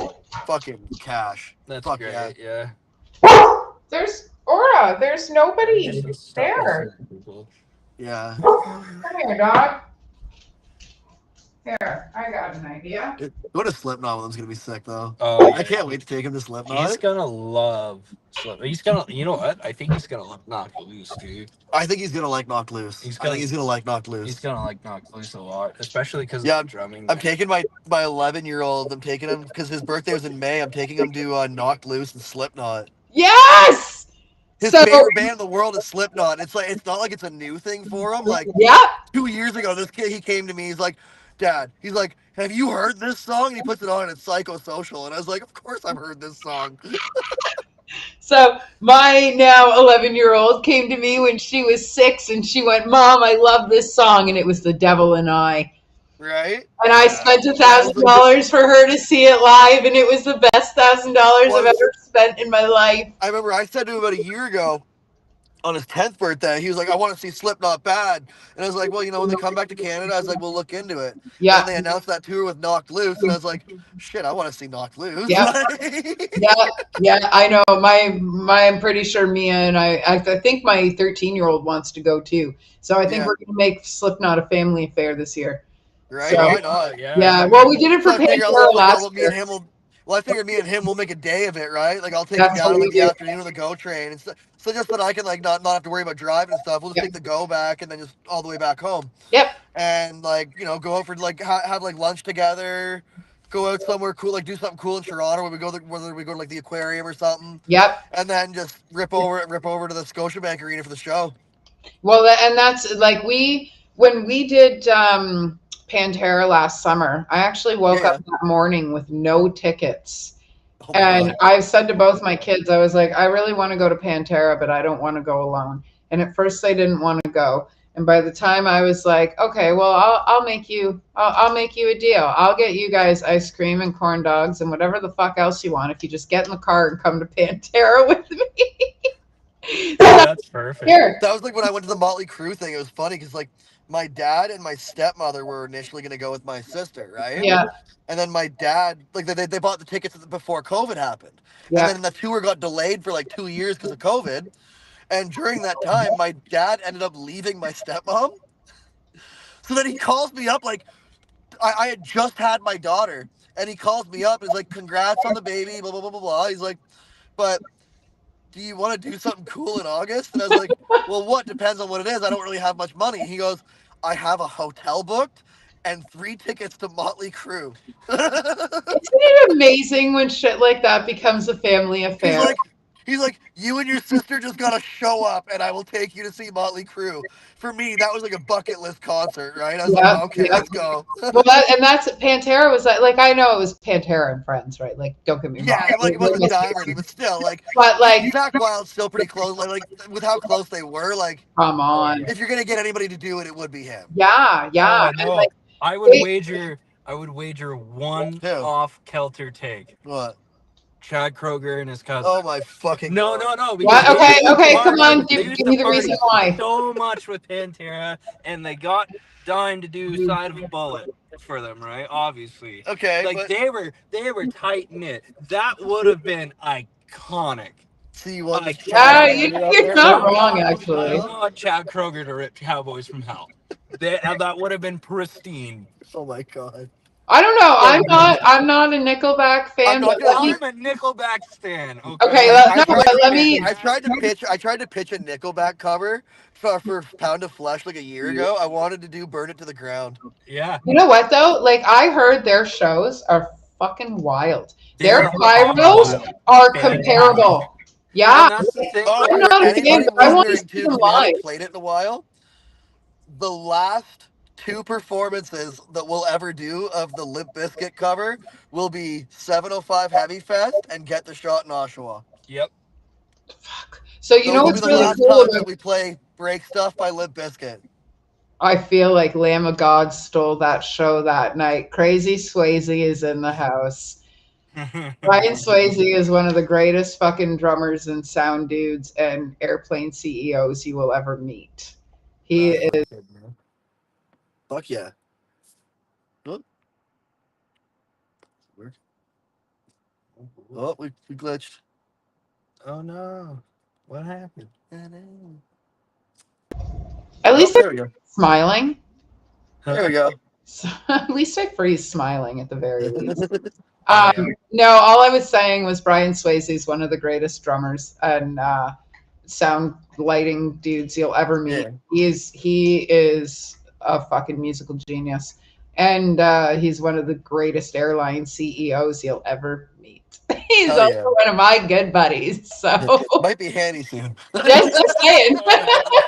fucking cash. That's Fuck great. yeah. Yeah. There's Aura. There's nobody Just stop there. listening to people. Yeah. Come here, dog. Here, I got an idea. Go to Slipknot with him's gonna be sick though. Oh, I can't wait to take him to Slipknot. He's gonna love Slip. He's gonna. You know what? I think he's gonna love Knocked Loose, dude. I think he's gonna like Knocked Loose. He's I gonna- think he's gonna like Knocked Loose. He's gonna like Knocked Loose a lot, especially because Yeah, of the drumming. I'm taking my 11-year-old. I'm taking him because his birthday was in May. I'm taking him to Knocked Loose and Slipknot. Yes. His So favorite band in the world is Slipknot. It's like it's not like it's a new thing for him. Like yeah. 2 years ago, this kid he came to me. He's like, "Dad," he's like, "Have you heard this song?" And he puts it on, and it's Psychosocial. And I was like, "Of course I've heard this song." So my now 11-year-old came to me when she was 6 and she went, "Mom, I love this song." And it was The Devil and I. Right? And I spent $1,000 for her to see it live, and it was the best $1,000 I've ever spent in my life. I remember I said to him about a year ago on his 10th birthday, he was like, "I want to see Slipknot bad." And I was like, "Well, when they come back to Canada," I was like, "We'll look into it." Yeah. And they announced that tour with Knocked Loose, and I was like, "Shit, I want to see Knocked Loose." Yeah. Yeah, I know. I'm pretty sure Mia and I think my 13-year-old wants to go too. So I think we're going to make Slipknot a family affair this year. Right? So, Why not? Yeah. Well, we did it for Pantera last year. I figured me and him will make a day of it, right? Like I'll take him down in the afternoon of the GO train, and so just that I can not have to worry about driving and stuff. We'll just take the GO back and then just all the way back home. Yep. And go out for have lunch together, go out somewhere cool, do something cool in Toronto whether we go to the aquarium or something. Yep. And then just rip over to the Scotiabank Arena for the show. Well, and that's when we did Pantera last summer, I actually woke up that morning with no tickets. And I said to both my kids, I was like, I really want to go to Pantera, but I don't want to go alone. And at first they didn't want to go. And by the time I was like, okay, well, I'll make you a deal. I'll get you guys ice cream and corn dogs and whatever the fuck else you want if you just get in the car and come to Pantera with me. That's perfect. That was when I went to the Motley Crue thing. It was funny because my dad and my stepmother were initially going to go with my sister, right? Yeah. And then my dad, they bought the tickets before COVID happened. Yeah. And then the tour got delayed for 2 years because of COVID. And during that time, my dad ended up leaving my stepmom. So then he calls me up I had just had my daughter. And he calls me up and is like, "Congrats on the baby, blah, blah, blah, blah, blah." He's like, "But do you want to do something cool in August?" And I was like, "Well, what? Depends on what it is. I don't really have much money." He goes, "I have a hotel booked and 3 tickets to Motley Crue." Isn't it amazing when shit like that becomes a family affair? He's like, "You and your sister just gotta show up, and I will take you to see Motley Crue." For me, that was like a bucket list concert, right? I was like, "Okay, let's go." Well, that's Pantera was I know it was Pantera and Friends, right? Don't get me wrong. Yeah, it wasn't Diamond, but still, but Zakk Wylde's still pretty close. With how close they were, come on. If you're gonna get anybody to do it, it would be him. Yeah. No, I would wager one off Kelter take. What? Chad Kroger and his cousin. Oh my fucking No. Okay, come on, give me the reason why. So much with Pantera, and they got Dime to do Side of a Bullet for them, right? Obviously. Okay. They were tight knit. That would have been iconic. See what? You're not wrong, actually. I want Chad Kroger to rip Cowboys from Hell. That would have been pristine. Oh my god. I don't know. I'm not a Nickelback fan. I'm a Nickelback stan. Okay, let me. I tried to pitch a Nickelback cover for Pound of Flesh a year ago. I wanted to do Burn It to the Ground. Yeah. You know what though? I heard their shows are fucking wild. Their pyros are comparable. Yeah. I'm not a fan, but I want to see them live. I haven't played it in a while. The last 2 performances that we'll ever do of the Limp Bizkit cover will be 705 Heavy Fest and Get the Shot in Oshawa. Yep. Fuck. So you know what's really cool? That we play Break Stuff by Limp Bizkit. I feel like Lamb of God stole that show that night. Crazy Swayze is in the house. Brian Swayze is one of the greatest fucking drummers and sound dudes and airplane CEOs you will ever meet. He is. Fuck yeah. Oh, we glitched. Oh no. What happened? At least I'm smiling. There we go. So, at least I freeze smiling at the very least. No, all I was saying was Brian Swayze is one of the greatest drummers and sound lighting dudes you'll ever meet. Yeah. He is a fucking musical genius. And he's one of the greatest airline CEOs you'll ever meet. He's Hell also yeah. one of my good buddies. So Might be handy soon. just saying.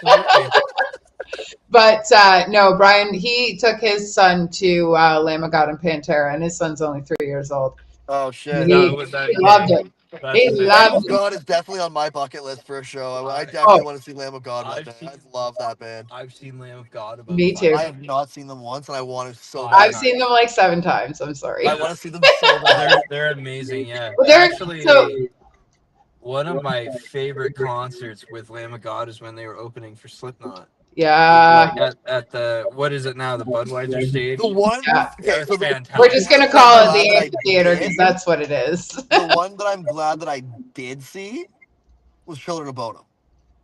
Absolutely. But no, Brian, he took his son to Lamb of God and Pantera, and his son's only 3 years old. Oh shit. He loved it. That's He amazing. Lamb loved of it. God is definitely on my bucket list for a show. I Oh, definitely want to see Lamb of God one I've day. seen- I love that band. I've seen Lamb of God about Me 5 too. I have not seen them once, and I want to so Oh, bad. I've seen them like 7 times. I'm sorry. I want to see them so bad. They're amazing, yeah. Well, they're Actually, so one of my favorite concerts with Lamb of God is when they were opening for Slipknot. yeah. Like at the what is it now? The Budweiser stage. The one, Yeah. okay, so the, Fantastic. We're just gonna I'm call it glad the that I amphitheater did. because that's what it is. The one that I'm glad that I did see was Children of Bodom.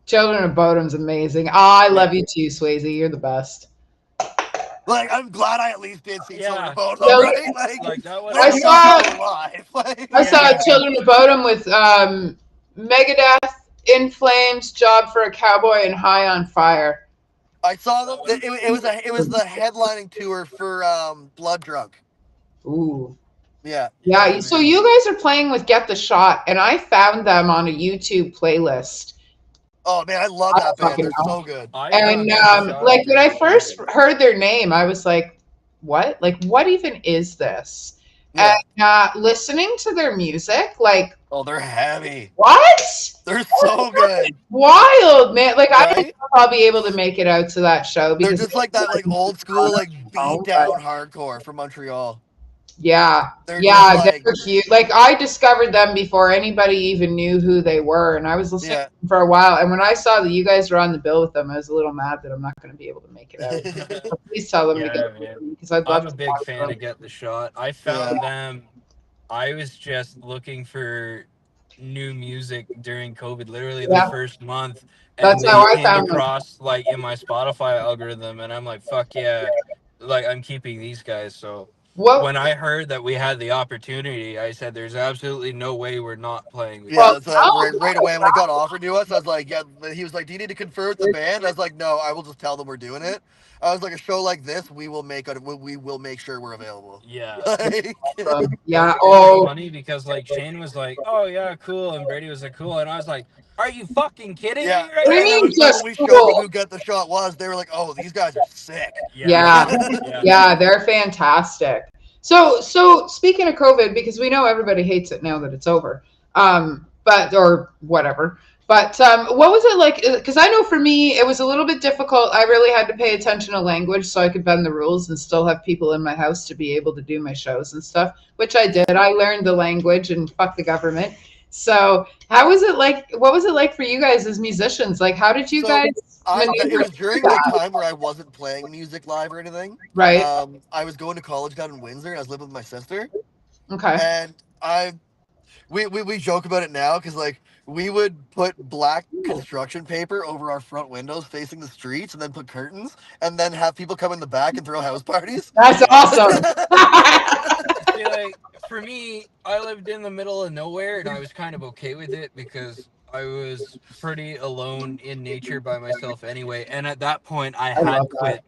Children of Bodom's amazing. Oh, I love you too, Swayze. You're the best. Like, I'm glad I at least did see Children of Bodom, Yeah. right? Like that was. I Maybe saw- not so live. Like, I saw Yeah. Children of Bodom with Megadeth, In Flames, Job for a Cowboy, and High on Fire. I saw them. It was the headlining tour for Blood Drunk. Ooh. Yeah. Yeah, so you guys are playing with Get the Shot, and I found them on a YouTube playlist. Oh man, I love that band. They're so good. And like when I first heard their name, I was like, "What? Like, what even is this?" Yeah. And listening to their music, like, Oh, they're heavy. what? They're so good. Wild, man! Like, I don't Right? know if I'll be able to make it out to that show They're because just like that, like old school, like beat down hardcore from Montreal. yeah, They're yeah, just like, they're cute. Like, I discovered them before anybody even knew who they were, and I was listening yeah. to them for a while. And when I saw that you guys were on the bill with them, I was a little mad that I'm not going to be able to make it out. So please tell them to Yeah, get man. because I'd love I'm a to big watch fan them. of Get the Shot. I found them. I was just looking for new music during COVID, literally Yeah. the first month. That's And how I they found came them. across like in my Spotify algorithm, and I'm like, fuck yeah, like I'm keeping these guys. So What? when I heard that we had the opportunity, I said, "There's absolutely no way we're not playing." With Yeah, you." that's right away when it got offered to us, I was like, yeah. He was like, "Do you need to confirm with the band?" I was like, "No, I will just tell them we're doing it." I was like, "A show like this, we will make sure we're available." Yeah. Like, Yeah. It was Oh, funny because like Shane was like, "Oh yeah, cool," and Brady was like, "Cool," and I was like, "Are you fucking kidding yeah. me right What do you And now?" mean then just when we showed cool? them who Get the Shot was, they were like, "Oh, these guys are sick." Yeah. Yeah, they're fantastic. So speaking of COVID, because we know everybody hates it now that it's over, but or whatever. But what was it like? Because I know for me, it was a little bit difficult. I really had to pay attention to language so I could bend the rules and still have people in my house to be able to do my shows and stuff, which I did. I learned the language and fuck the government. So how was it like? What was it like for you guys as musicians? Like, how did you So, guys? It was during the time where I wasn't playing music live or anything. Right. I was going to college down in Windsor, and I was living with my sister. Okay. And we joke about it now because like we would put black construction paper over our front windows facing the streets, and then put curtains, and then have people come in the back and throw house parties. That's awesome. See, like for me, I lived in the middle of nowhere, and I was kind of okay with it because I was pretty alone in nature by myself anyway. And at that point, I had love quit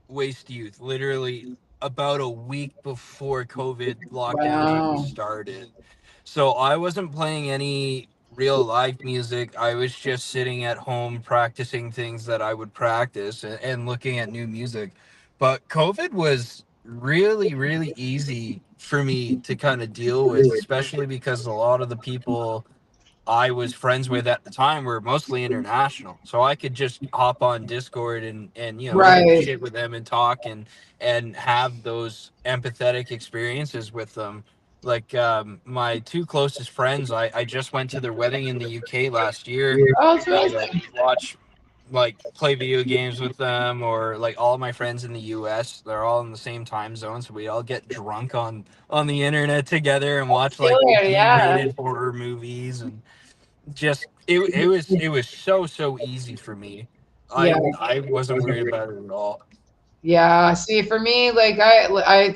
Waste Youth literally about a week before COVID lockdowns even started. So I wasn't playing any real live music. I was just sitting at home practicing things that I would practice and looking at new music. But COVID was really, really easy for me to kind of deal with, especially because a lot of the people I was friends with at the time were mostly international. So I could just hop on Discord and you know, Right. shoot shit with them and talk and have those empathetic experiences with them. Like my two closest friends, I just went to their wedding in the UK last year. Oh, it's amazing. Watch like play video games with them, or like all my friends in the US, they're all in the same time zone, so we all get drunk on the internet together and watch like rated horror movies, and just it was so easy for me. I wasn't worried about it at all. Yeah. See, for me, like I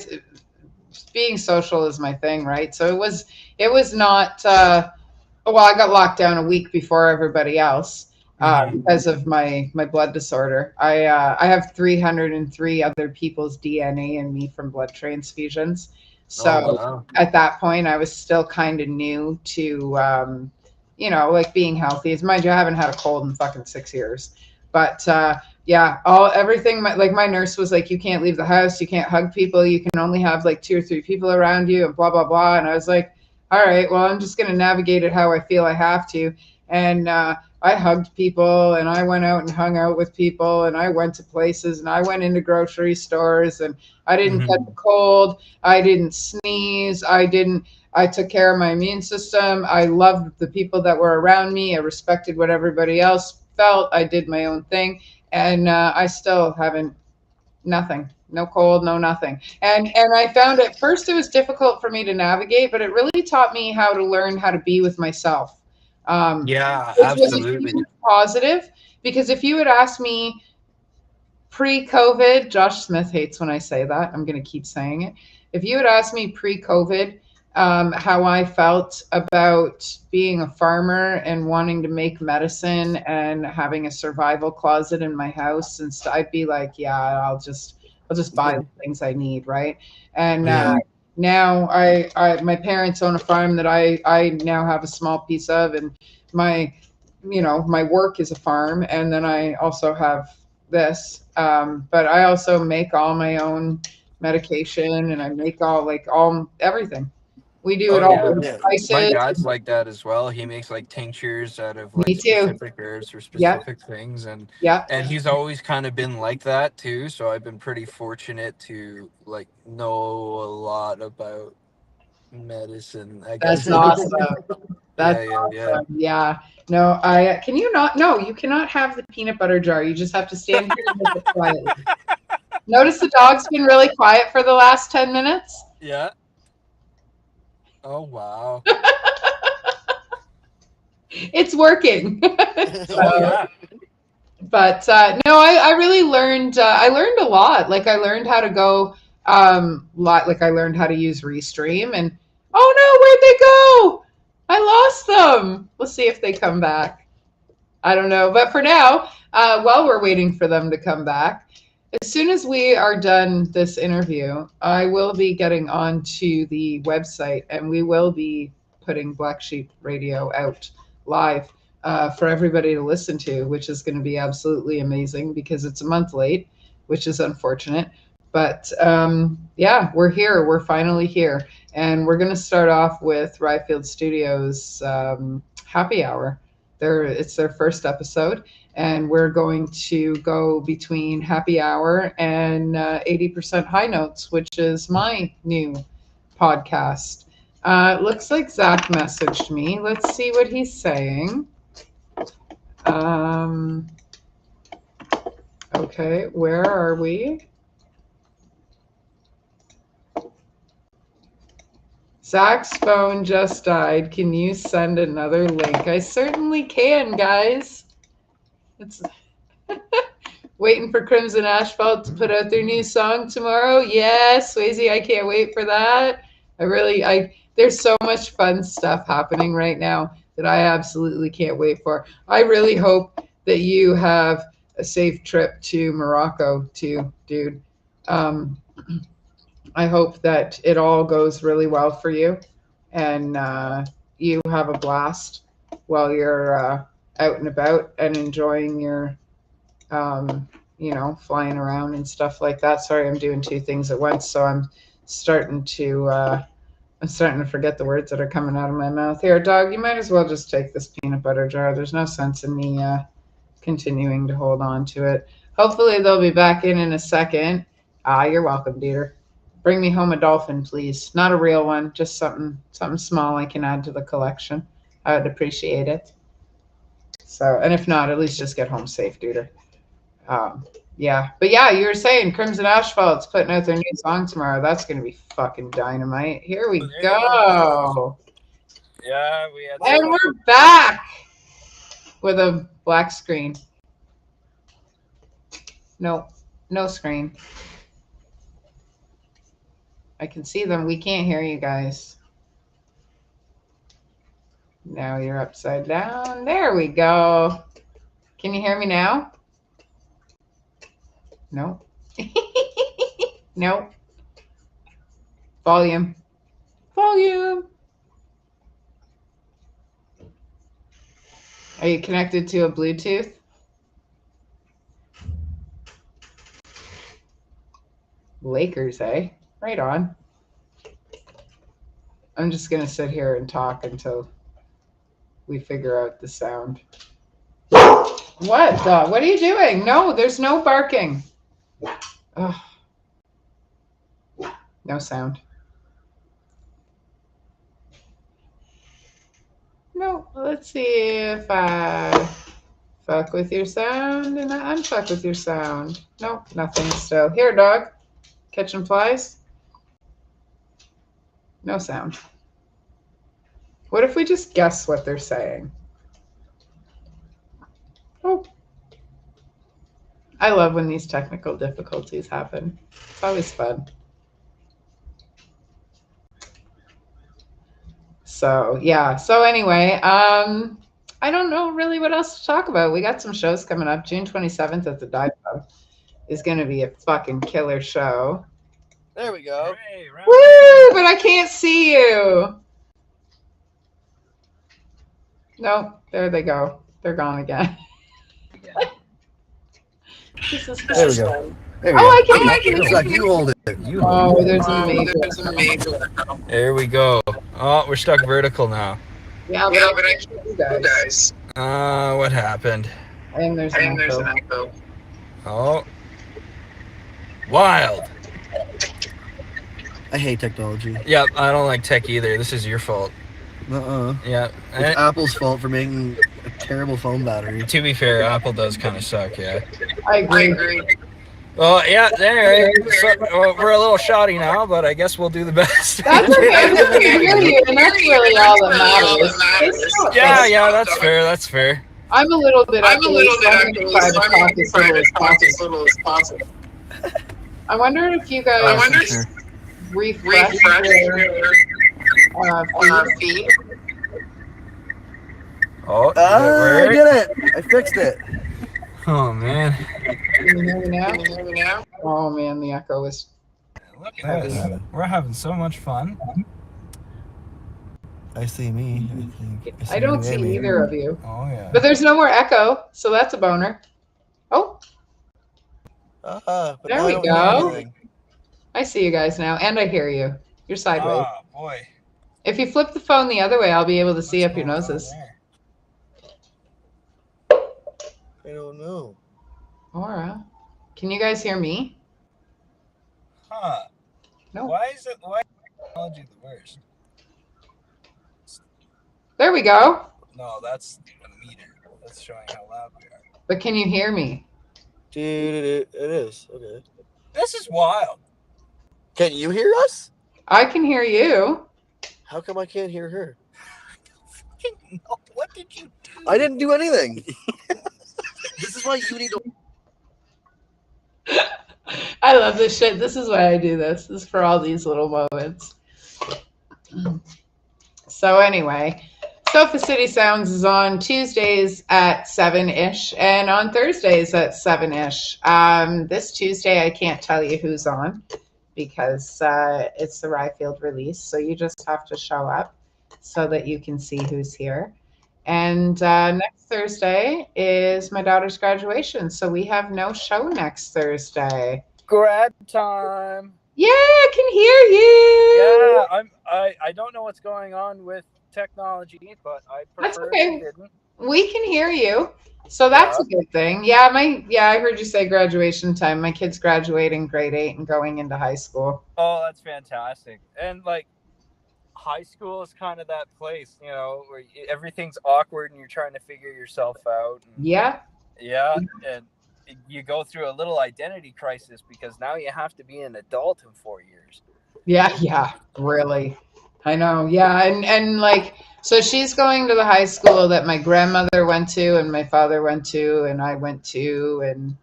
being social is my thing, right? So it was not. Well, I got locked down a week before everybody else because of my blood disorder. I have 303 other people's DNA in me from blood transfusions. So wow. at that point, I was still kind of new to, like being healthy. As mind you, I haven't had a cold in fucking 6 years, but yeah, everything. Like my nurse was like, you can't leave the house, you can't hug people, you can only have like 2 or 3 people around you, and blah blah blah. And I was like, all right, well, I'm just gonna navigate it how I feel I have to. And I hugged people, and I went out and hung out with people, and I went to places, and I went into grocery stores, and I didn't catch a cold, I didn't sneeze, I took care of my immune system. I loved the people that were around me. I respected what everybody else felt. I did my own thing, and I still haven't, nothing, no cold, no nothing. And I found at first it was difficult for me to navigate, but it really taught me how to learn how to be with myself, Yeah, which was a absolutely. huge positive. Because if you had asked me pre-COVID, Josh Smith hates when I say that. I'm going to keep saying it. If you had asked me pre-COVID how I felt about being a farmer and wanting to make medicine and having a survival closet in my house, and I'd be like, yeah, I'll just buy the things I need, right? And Yeah. now my parents own a farm that I now have a small piece of, and my my work is a farm, and then I also have this, but I also make all my own medication, and I make all everything. We do it Oh all yeah. with Yeah. My spices. dad's like that as well. He makes like tinctures out of Me like too. specific herbs or Yep. specific things, and Yep. he's always kind of been like that too. So I've been pretty fortunate to like know a lot about medicine, I guess. That's awesome. That's Yeah, yeah, yeah. awesome. Yeah. No, I can you not? No, you cannot have the peanut butter jar. You just have to stand here and make it quietly. Notice the dog's been really quiet for the last 10 minutes. Yeah. Oh wow. It's working. Oh yeah. But no, I really learned. I learned a lot. Like I learned how to go. Like I learned how to use Restream. And oh no, where'd they go? I lost them. Let's see if they come back. I don't know. But for now, while we're waiting for them to come back, as soon as we are done this interview, I will be getting onto the website, and we will be putting Black Sheep Radio out live for everybody to listen to, which is going to be absolutely amazing because it's a month late, which is unfortunate. But yeah, we're here. We're finally here. And we're going to start off with Ryfield Studios Happy Hour. It's their first episode, and we're going to go between Happy Hour and 80% High Notes, which is my new podcast. Looks like Zach messaged me. Let's see what he's saying. Okay, where are we? Zach's phone just died. Can you send another link? I certainly can, guys. It's waiting for Crimson Asphalt to put out their new song tomorrow. Yes, Swayze, I can't wait for that. There's so much fun stuff happening right now that I absolutely can't wait for. I really hope that you have a safe trip to Morocco too, dude. I hope that it all goes really well for you, and you have a blast while you're out and about and enjoying your, flying around and stuff like that. Sorry, I'm doing 2 things at once, so I'm starting to forget the words that are coming out of my mouth. Here, dog, you might as well just take this peanut butter jar. There's no sense in me continuing to hold on to it. Hopefully, they'll be back in a second. You're welcome, Dieter. Bring me home a dolphin, please. Not a real one, just something small I can add to the collection. I would appreciate it. So, and if not, at least just get home safe, Dieter. Yeah, but yeah, you were saying Crimson Asphalt's putting out their new song tomorrow. That's gonna be fucking dynamite. Here we go. Yeah, we had. And we're back with a black screen. No screen. I can see them. We can't hear you guys. Now you're upside down. There we go. Can you hear me now? No. No. Volume. Volume. Are you connected to a Bluetooth? Lakers, eh? Right on. I'm just going to sit here and talk until we figure out the sound. What are you doing? No, there's no barking. Ugh. No sound. No, let's see if I fuck with your sound and I unfuck with your sound. Nope, nothing still. Here, dog. Catching flies? No sound. What if we just guess what they're saying? Oh. I love when these technical difficulties happen. It's always fun. So, yeah. So anyway, I don't know really what else to talk about. We got some shows coming up. June 27th at the Dive Pub is going to be a fucking killer show. There we go. Hooray, round Woo! But I can't see you. No, there they go. They're gone again. This is There we go. There we Oh, go. I can Looks like you hold it. You hold Oh, there's a major. There we go. Oh, we're stuck vertical now. Yeah, but I can't see you guys. What happened? And there's an echo. Oh. Wild. I hate technology. Yep, I don't like tech either. This is your fault. Yeah. It's Apple's fault for making a terrible phone battery. To be fair, Apple does kind of suck, yeah. I agree. Well, yeah, anyway, so, we're a little shoddy now, but I guess we'll do the best. That's okay. I can hear you, and that's really all that matters. Yeah, that's fair, that's fair. I'm a little bit actually trying to talk as little as possible. I wonder if you guys refresh your feed. Oh, I did it! I fixed it. Oh, man. Can you hear me now? Oh, man, the echo is... Look at this. We're having so much fun. I see me, I think. I don't see either of you. Oh, yeah. But there's no more echo, so that's a boner. Oh, But There now we I don't hear go. anything. I see you guys now, and I hear you. You're sideways. Oh, boy. If you flip the phone the other way, I'll be able to see What's up your going on noses. there? I don't know. Aura, can you guys hear me? Huh. No. Why is technology the worst? There we go. No, that's a meter. That's showing how loud we are. But can you hear me? Dude, it is. Okay. This is wild. Can you hear us? I can hear you. How come I can't hear her? No, what did you do? I didn't do anything. This is why you need to. I love this shit. This is why I do this. This is for all these little moments. So anyway, Sofa City Sounds is on Tuesdays at 7-ish and on Thursdays at 7-ish. This Tuesday, I can't tell you who's on because it's the Ryfield release. So you just have to show up so that you can see who's here. And next Thursday is my daughter's graduation. So we have no show next Thursday. Grad time. Yeah, I can hear you. Yeah, I don't know what's going on with technology, but I That's prefer okay. it didn't. We can hear you. So that's a good thing. Yeah, I heard you say graduation time. My kid's graduating grade 8 and going into high school. Oh, that's fantastic. And like high school is kind of that place, you know, where everything's awkward and you're trying to figure yourself out. And, Yeah. yeah, and you go through a little identity crisis because now you have to be an adult in 4 years. Yeah, really. I know. Yeah, and like, so she's going to the high school that my grandmother went to and my father went to and I went to, and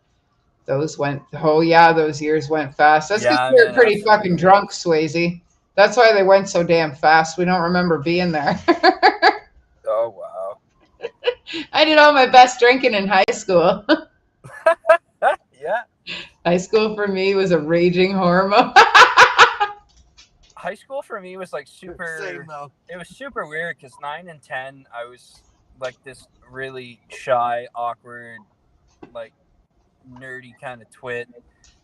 those years went fast. That's because we were pretty fucking drunk, Swayze. That's why they went so damn fast. We don't remember being there. Oh, wow. I did all my best drinking in high school. Yeah. High school for me was a raging hormone. high school for me was like super. Same though. It was super weird because 9 and 10, I was like this really shy, awkward, like nerdy kind of twit.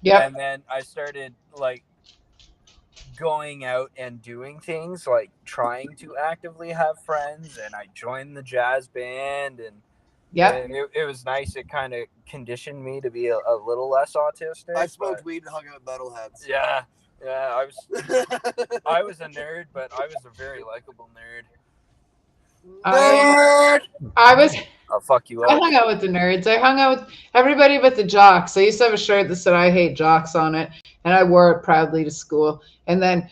Yep. And then I started like going out and doing things, like trying to actively have friends, and I joined the jazz band, and Yep. it was nice. It kind of conditioned me to be a little less autistic. I smoked but weed and hung out with metalheads. yeah, I was a nerd, but I was a very likable nerd. I was. I'll fuck you I up. hung out with the nerds. I hung out with everybody but the jocks. I used to have a shirt that said "I hate jocks" on it, and I wore it proudly to school. And then,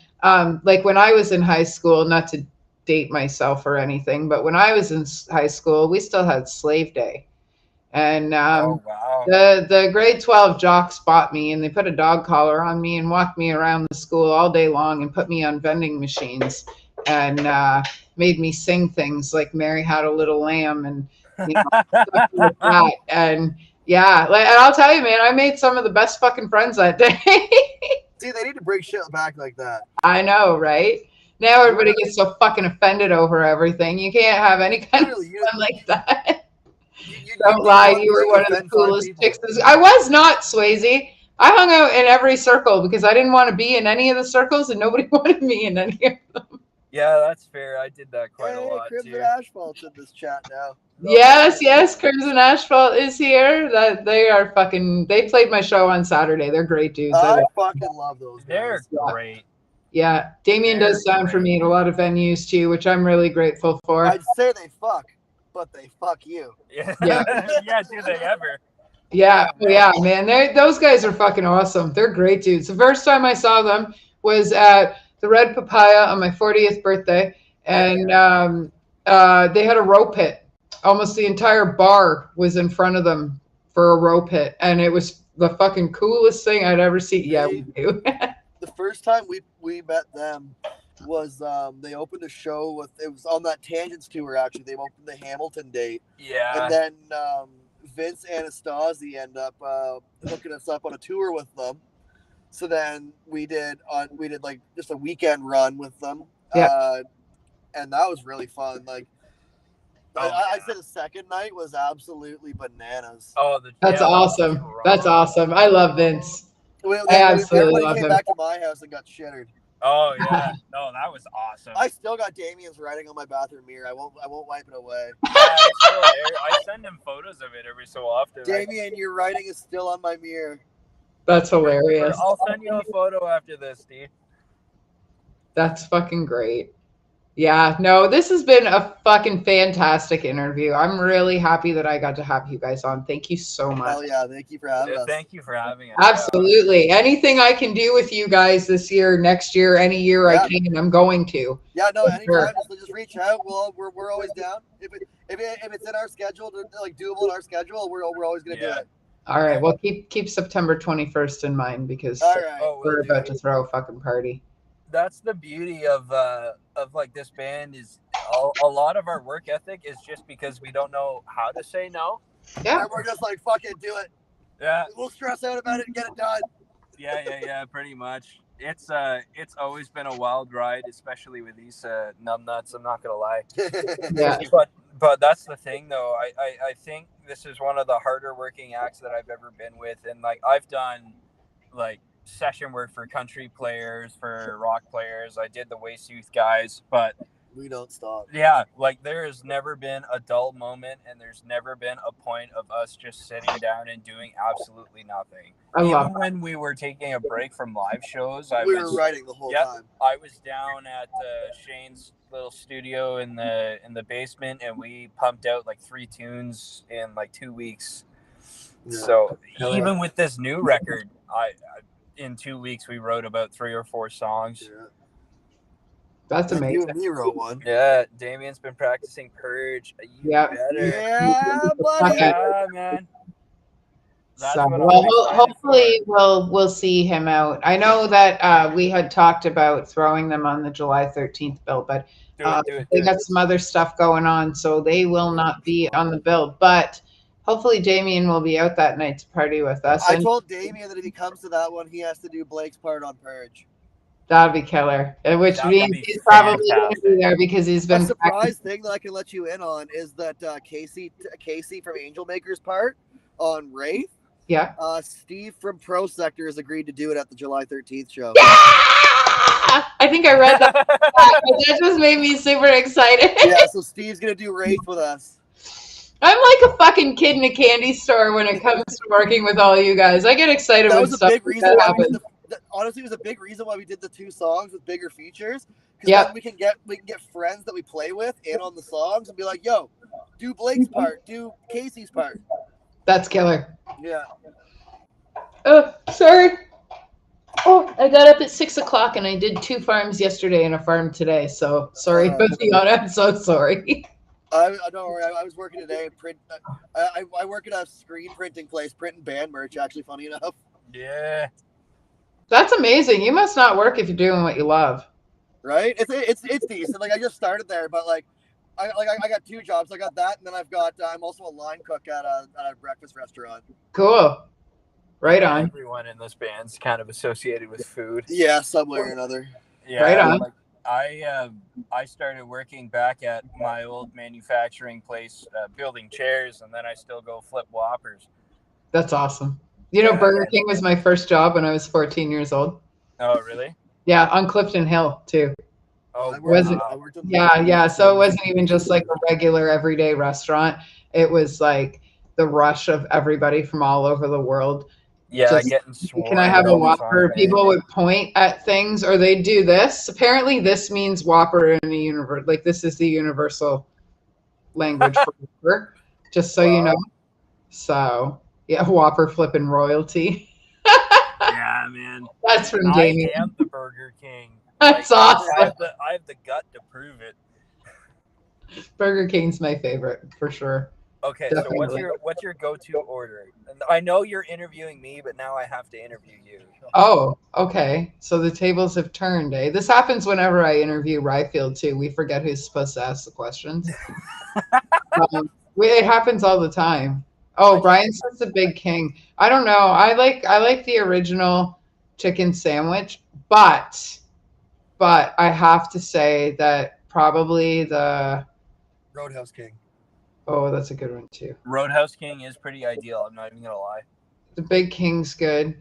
like when I was in high school, not to date myself or anything, but when I was in high school, we still had Slave Day, and Oh wow. the grade 12 jocks bought me, and they put a dog collar on me and walked me around the school all day long and put me on vending machines and made me sing things like "Mary Had a Little Lamb" and you know, stuff like that. And yeah, like, and I'll tell you, man, I made some of the best fucking friends that day. See, they need to bring shit back like that. I know, right? Now everybody gets so fucking offended over everything. You can't have any kind of Literally, fun like that. you Don't need lie, one you were thing one to of the offend five coolest people. chicks. I was not, Swayze. I hung out in every circle because I didn't want to be in any of the circles, and nobody wanted me in any of them. Yeah, that's fair. I did that quite a Hey, lot Crimson too. Asphalt's in this chat now. Yes, Crimson Asphalt is here. That they are fucking. They played my show on Saturday. They're great dudes. I fucking love those They're guys. great. Yeah, Damien They're does sound for great. me at a lot of venues too, which I'm really grateful for. I'd say they fuck, but they fuck you. Yeah. Yeah. Yeah, do they ever? Yeah, yeah, man. Those guys are fucking awesome. They're great dudes. The first time I saw them was at the Red Papaya on my 40th birthday, and they had a rope pit. Almost the entire bar was in front of them for a rope pit, and it was the fucking coolest thing I'd ever seen. Yeah, we do. The first time we met them was they opened a show with, it was on that Tangents tour actually. They opened the Hamilton date. Yeah. And then Vince Anastasi ended up hooking us up on a tour with them. So then we did like just a weekend run with them. Yeah. And that was really fun. Like Oh, I yeah. said the second night was absolutely bananas. Oh, That's yeah, awesome. That's awesome. I love Vince. I absolutely Everybody love came him. back to my house and got shittered. Oh yeah. No, that was awesome. I still got Damien's writing on my bathroom mirror. I won't wipe it away. Yeah, it's still there. I send him photos of it every so often. Damien, your writing is still on my mirror. That's hilarious. I'll send you a photo after this, Steve. That's fucking great. Yeah, no, this has been a fucking fantastic interview. I'm really happy that I got to have you guys on. Thank you so much. Hell yeah, thank you for having us. Thank you for having us. Absolutely. Anything I can do with you guys this year, next year, any year I can, I'm going to. Yeah, no, For anytime. sure. Just reach out. We're always down. If it's in our schedule, like doable in our schedule, we're always gonna do it. All right. Well, keep September 21st in mind because All right. Oh, we're we'll about do. to throw a fucking party. That's the beauty of like this band is a lot of our work ethic is just because we don't know how to say no. Yeah. And we're just like, fuck it, do it. Yeah, We'll stress out about it and get it done. yeah, pretty much. It's always been a wild ride, especially with these numbnuts. I'm not gonna lie. Yeah. But that's the thing, though. I think this is one of the harder working acts that I've ever been with, and like I've done like session work for country players, for rock players. I did the Waste Youth guys, but We don't stop. yeah, like there has never been a dull moment, and there's never been a point of us just sitting down and doing absolutely nothing. I love Even when we were taking a break from live shows, We were writing the whole Yep. time. I was down at Shane's little studio in the basement, and we pumped out like 3 tunes in like 2 weeks. Yeah. So Hell even with this new record, I in 2 weeks we wrote about 3 or 4 songs. Yeah. That's You amazing. and me wrote one. Yeah, Damien's been practicing Purge. You Yeah. better. Yeah, buddy. Okay. Yeah, man. That's So, what I'm well, excited hopefully we'll see him out. I know that we had talked about throwing them on the July 13th bill, but for. Do it. they got some other stuff going on, so they will not be on the bill. But hopefully Damien will be out that night to party with us. I And told Damien that if he comes to that one, he has to do Blake's part on Purge. That'd be killer. Which That would means be he's probably going to be fantastic. there because he's A been surprise thing that I can let you in on is that Casey from Angel Maker's part on Wraith, Yeah. Steve from Pro Sector has agreed to do it at the July 13th show. Yeah! I think I read that. That just made me super excited. Yeah, so Steve's gonna do Wraith with us. I'm like a fucking kid in a candy store when it comes to working with all you guys. I get excited That when was a stuff big like reason that why we happens. did honestly, it was a big reason why we did the 2 songs with bigger features. Because Yep. then we can get friends that we play with in on the songs and be like, yo, do Blake's part, do Casey's part. That's killer. Yeah. Oh, sorry. Oh, I got up at 6 o'clock and I did 2 farms yesterday and a farm today. So sorry about the honor. I'm so sorry. I don't worry. I was working today. I work at a screen printing place, printing band merch. Actually, funny enough. Yeah. That's amazing. You must not work if you're doing what you love. Right? It's decent. Like I just started there, but I got 2 jobs. I got that, and then I'm also a line cook at a breakfast restaurant. Cool. Right on. Everyone in this band's kind of associated with food. Yeah, some way or another. Yeah, Right on. Like I started working back at my old manufacturing place, building chairs, and then I still go flip Whoppers. That's awesome. You know, Yeah. Burger King was my first job when I was 14 years old. Oh, really? Yeah, on Clifton Hill too. Oh, I worked Yeah. So it wasn't even just like a regular everyday restaurant. It was like the rush of everybody from all over the world. Yeah, Just, getting sworn. Can I have a all the Whopper? time. People would point at things or they'd do this. Apparently this means Whopper in the universe. Like this is the universal language for Whopper, just so you Wow. know. So yeah, Whopper flipping royalty. Yeah, man. That's from I Damien. am the Burger King. That's I awesome. have the gut to prove it. Burger King's my favorite for sure. Okay, Definitely. so what's your go-to order? And I know you're interviewing me, but now I have to interview you. Oh, okay. So the tables have turned, eh? This happens whenever I interview Ryfield too. We forget who's supposed to ask the questions. It happens all the time. Oh, Brian says the Big King. I don't know. I like the original chicken sandwich, but I have to say that probably the Roadhouse King. oh, that's a good one too. Roadhouse King is pretty ideal. I'm not even gonna lie. The Big King's good.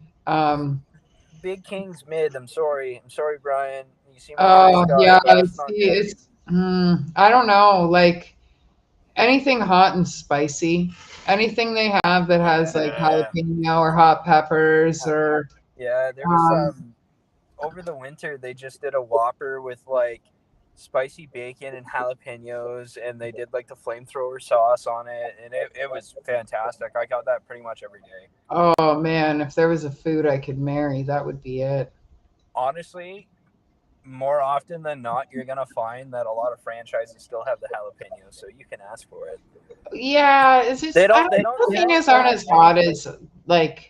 Big King's mid. I'm sorry, Brian. You seem like a Oh nice guy, yeah, but it's not good. it's I don't know, like anything hot and spicy, anything they have that has like Yeah. jalapeno or hot peppers or Yeah, there was over the winter they just did a Whopper with like spicy bacon and jalapenos, and they did like the flamethrower sauce on it, and it was fantastic. I got that pretty much every day. oh man, if there was a food I could marry, that would be it. Honestly, more often than not, you're gonna find that a lot of franchises still have the jalapenos, so you can ask for it. Yeah, it's just They don't jalapenos aren't as hot as like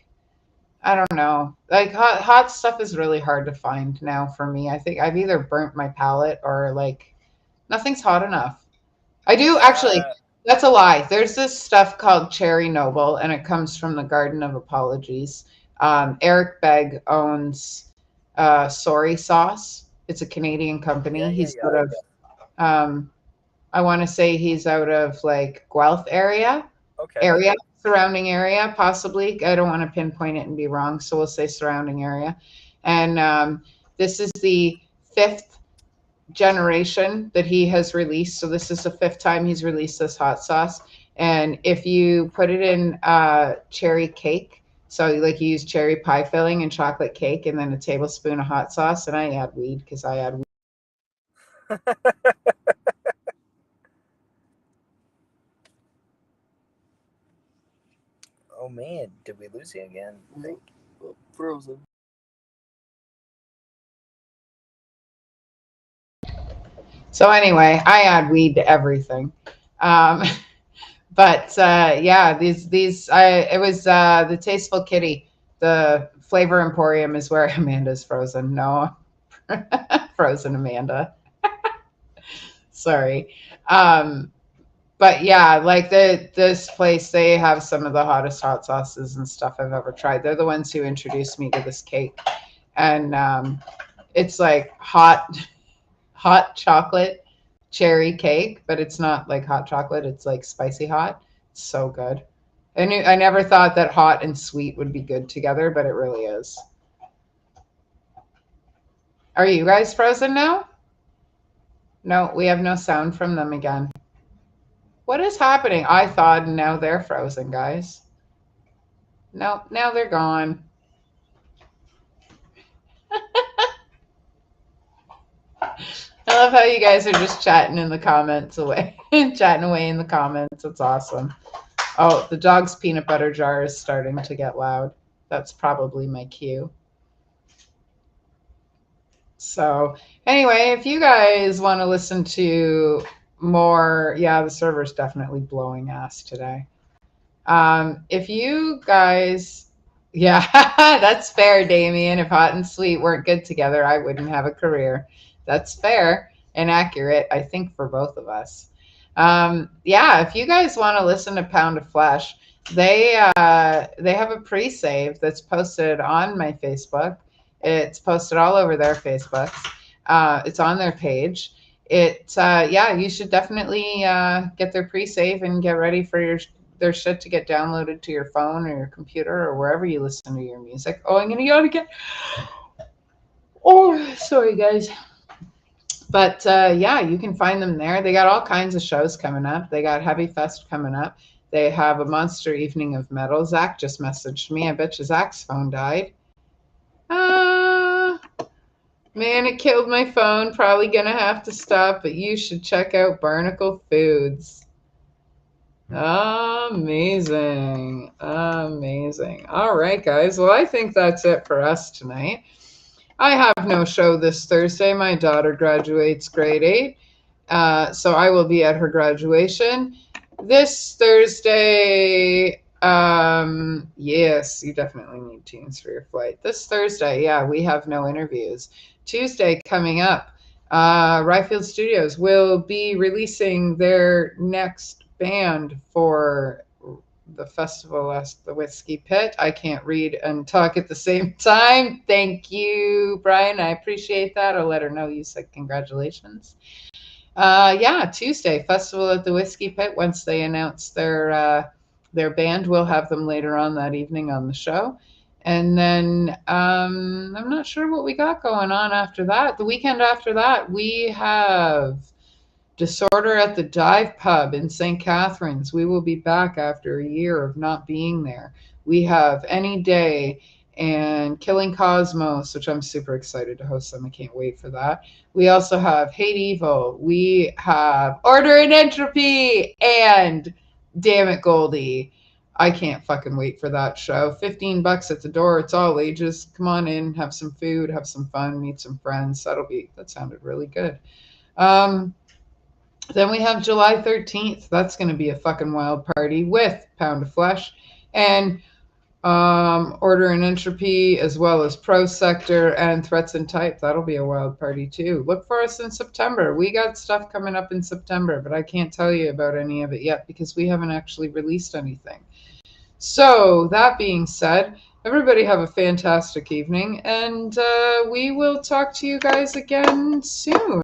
I don't know. Like hot stuff is really hard to find now for me. I think I've either burnt my palate or like nothing's hot enough. I do actually. That's a lie. There's this stuff called Cherry Noble, and it comes from the Garden of Apologies. Eric Begg owns Sorry Sauce. It's a Canadian company. Yeah, He's yeah. out of, I want to say he's out of like Guelph area, surrounding area, possibly. I don't want to pinpoint it and be wrong, so we'll say surrounding area. And this is the 5th generation that he has released. So this is the 5th time he's released this hot sauce. And if you put it in cherry cake, so like you use cherry pie filling and chocolate cake, and then a tablespoon of hot sauce, and I add weed because I add weed. Oh man, did we lose you again? Frozen. So anyway, I add weed to everything. But yeah, it was the Tasteful Kitty. The Flavor Emporium is where Amanda's frozen. No, frozen Amanda. Sorry. But yeah, like this place, they have some of the hottest hot sauces and stuff I've ever tried. They're the ones who introduced me to this cake. And It's like hot chocolate cherry cake, but it's not like hot chocolate. It's like spicy hot. It's so good. I never thought that hot and sweet would be good together, but it really is. Are you guys frozen now? No, we have no sound from them again. What is happening? I thawed and now they're frozen, guys. No, now they're gone. I love how you guys are just chatting in the comments away, chatting away in the comments. It's awesome. Oh, the dog's peanut butter jar is starting to get loud. That's probably my cue. So anyway, if you guys want to listen to more, yeah, the server's definitely blowing ass today. If you guys, yeah, that's fair, Damien. If hot and sweet weren't good together, I wouldn't have a career. That's fair and accurate, I think, for both of us. Yeah, if you guys want to listen to Pound of Flesh, they have a pre-save that's posted on my Facebook. It's posted all over their Facebooks. It's on their page. Yeah, you should definitely get their pre-save and get ready for their shit to get downloaded to your phone or your computer or wherever you listen to your music. Oh, I'm gonna yawn again. Oh, sorry, guys. But yeah, you can find them there. They got all kinds of shows coming up. They got Heavy Fest coming up. They have a Monster Evening of Metal. Zach just messaged me. I bet you Zach's phone died. Man, it killed my phone. Probably gonna have to stop, but you should check out Barnacle Foods. Amazing. Amazing. All right, guys. Well, I think that's it for us tonight. I have no show this Thursday. My daughter graduates grade 8, so I will be at her graduation. This Thursday, yes, you definitely need tunes for your flight. This Thursday, yeah, we have no interviews. Tuesday coming up, Ryfield Studios will be releasing their next band for the festival as the Whiskey Pit. I can't read and talk at the same time. Thank you, Brian. I appreciate that. I'll let her know you said congratulations. Yeah, Tuesday, Festival at the Whiskey Pit. Once they announce their band, we'll have them later on that evening on the show. And then I'm not sure what we got going on after that. The weekend after that, we have Disorder at the Dive Pub in St. Catharines. We will be back after a year of not being there. We have Any Day and Killing Cosmos, which I'm super excited to host them. I can't wait for that. We also have Hate Evil. We have Order and Entropy and Damn It Goldie. I can't fucking wait for that show. $15 at the door. It's all ages. Come on in, have some food, have some fun, meet some friends. That sounded really good. Then we have July 13th. That's going to be a fucking wild party with Pound of Flesh and Order and Entropy, as well as Pro Sector and Threats and Type. That'll be a wild party too. Look for us in September. We got stuff coming up in September, but I can't tell you about any of it yet because we haven't actually released anything. So that being said, everybody have a fantastic evening, and we will talk to you guys again soon.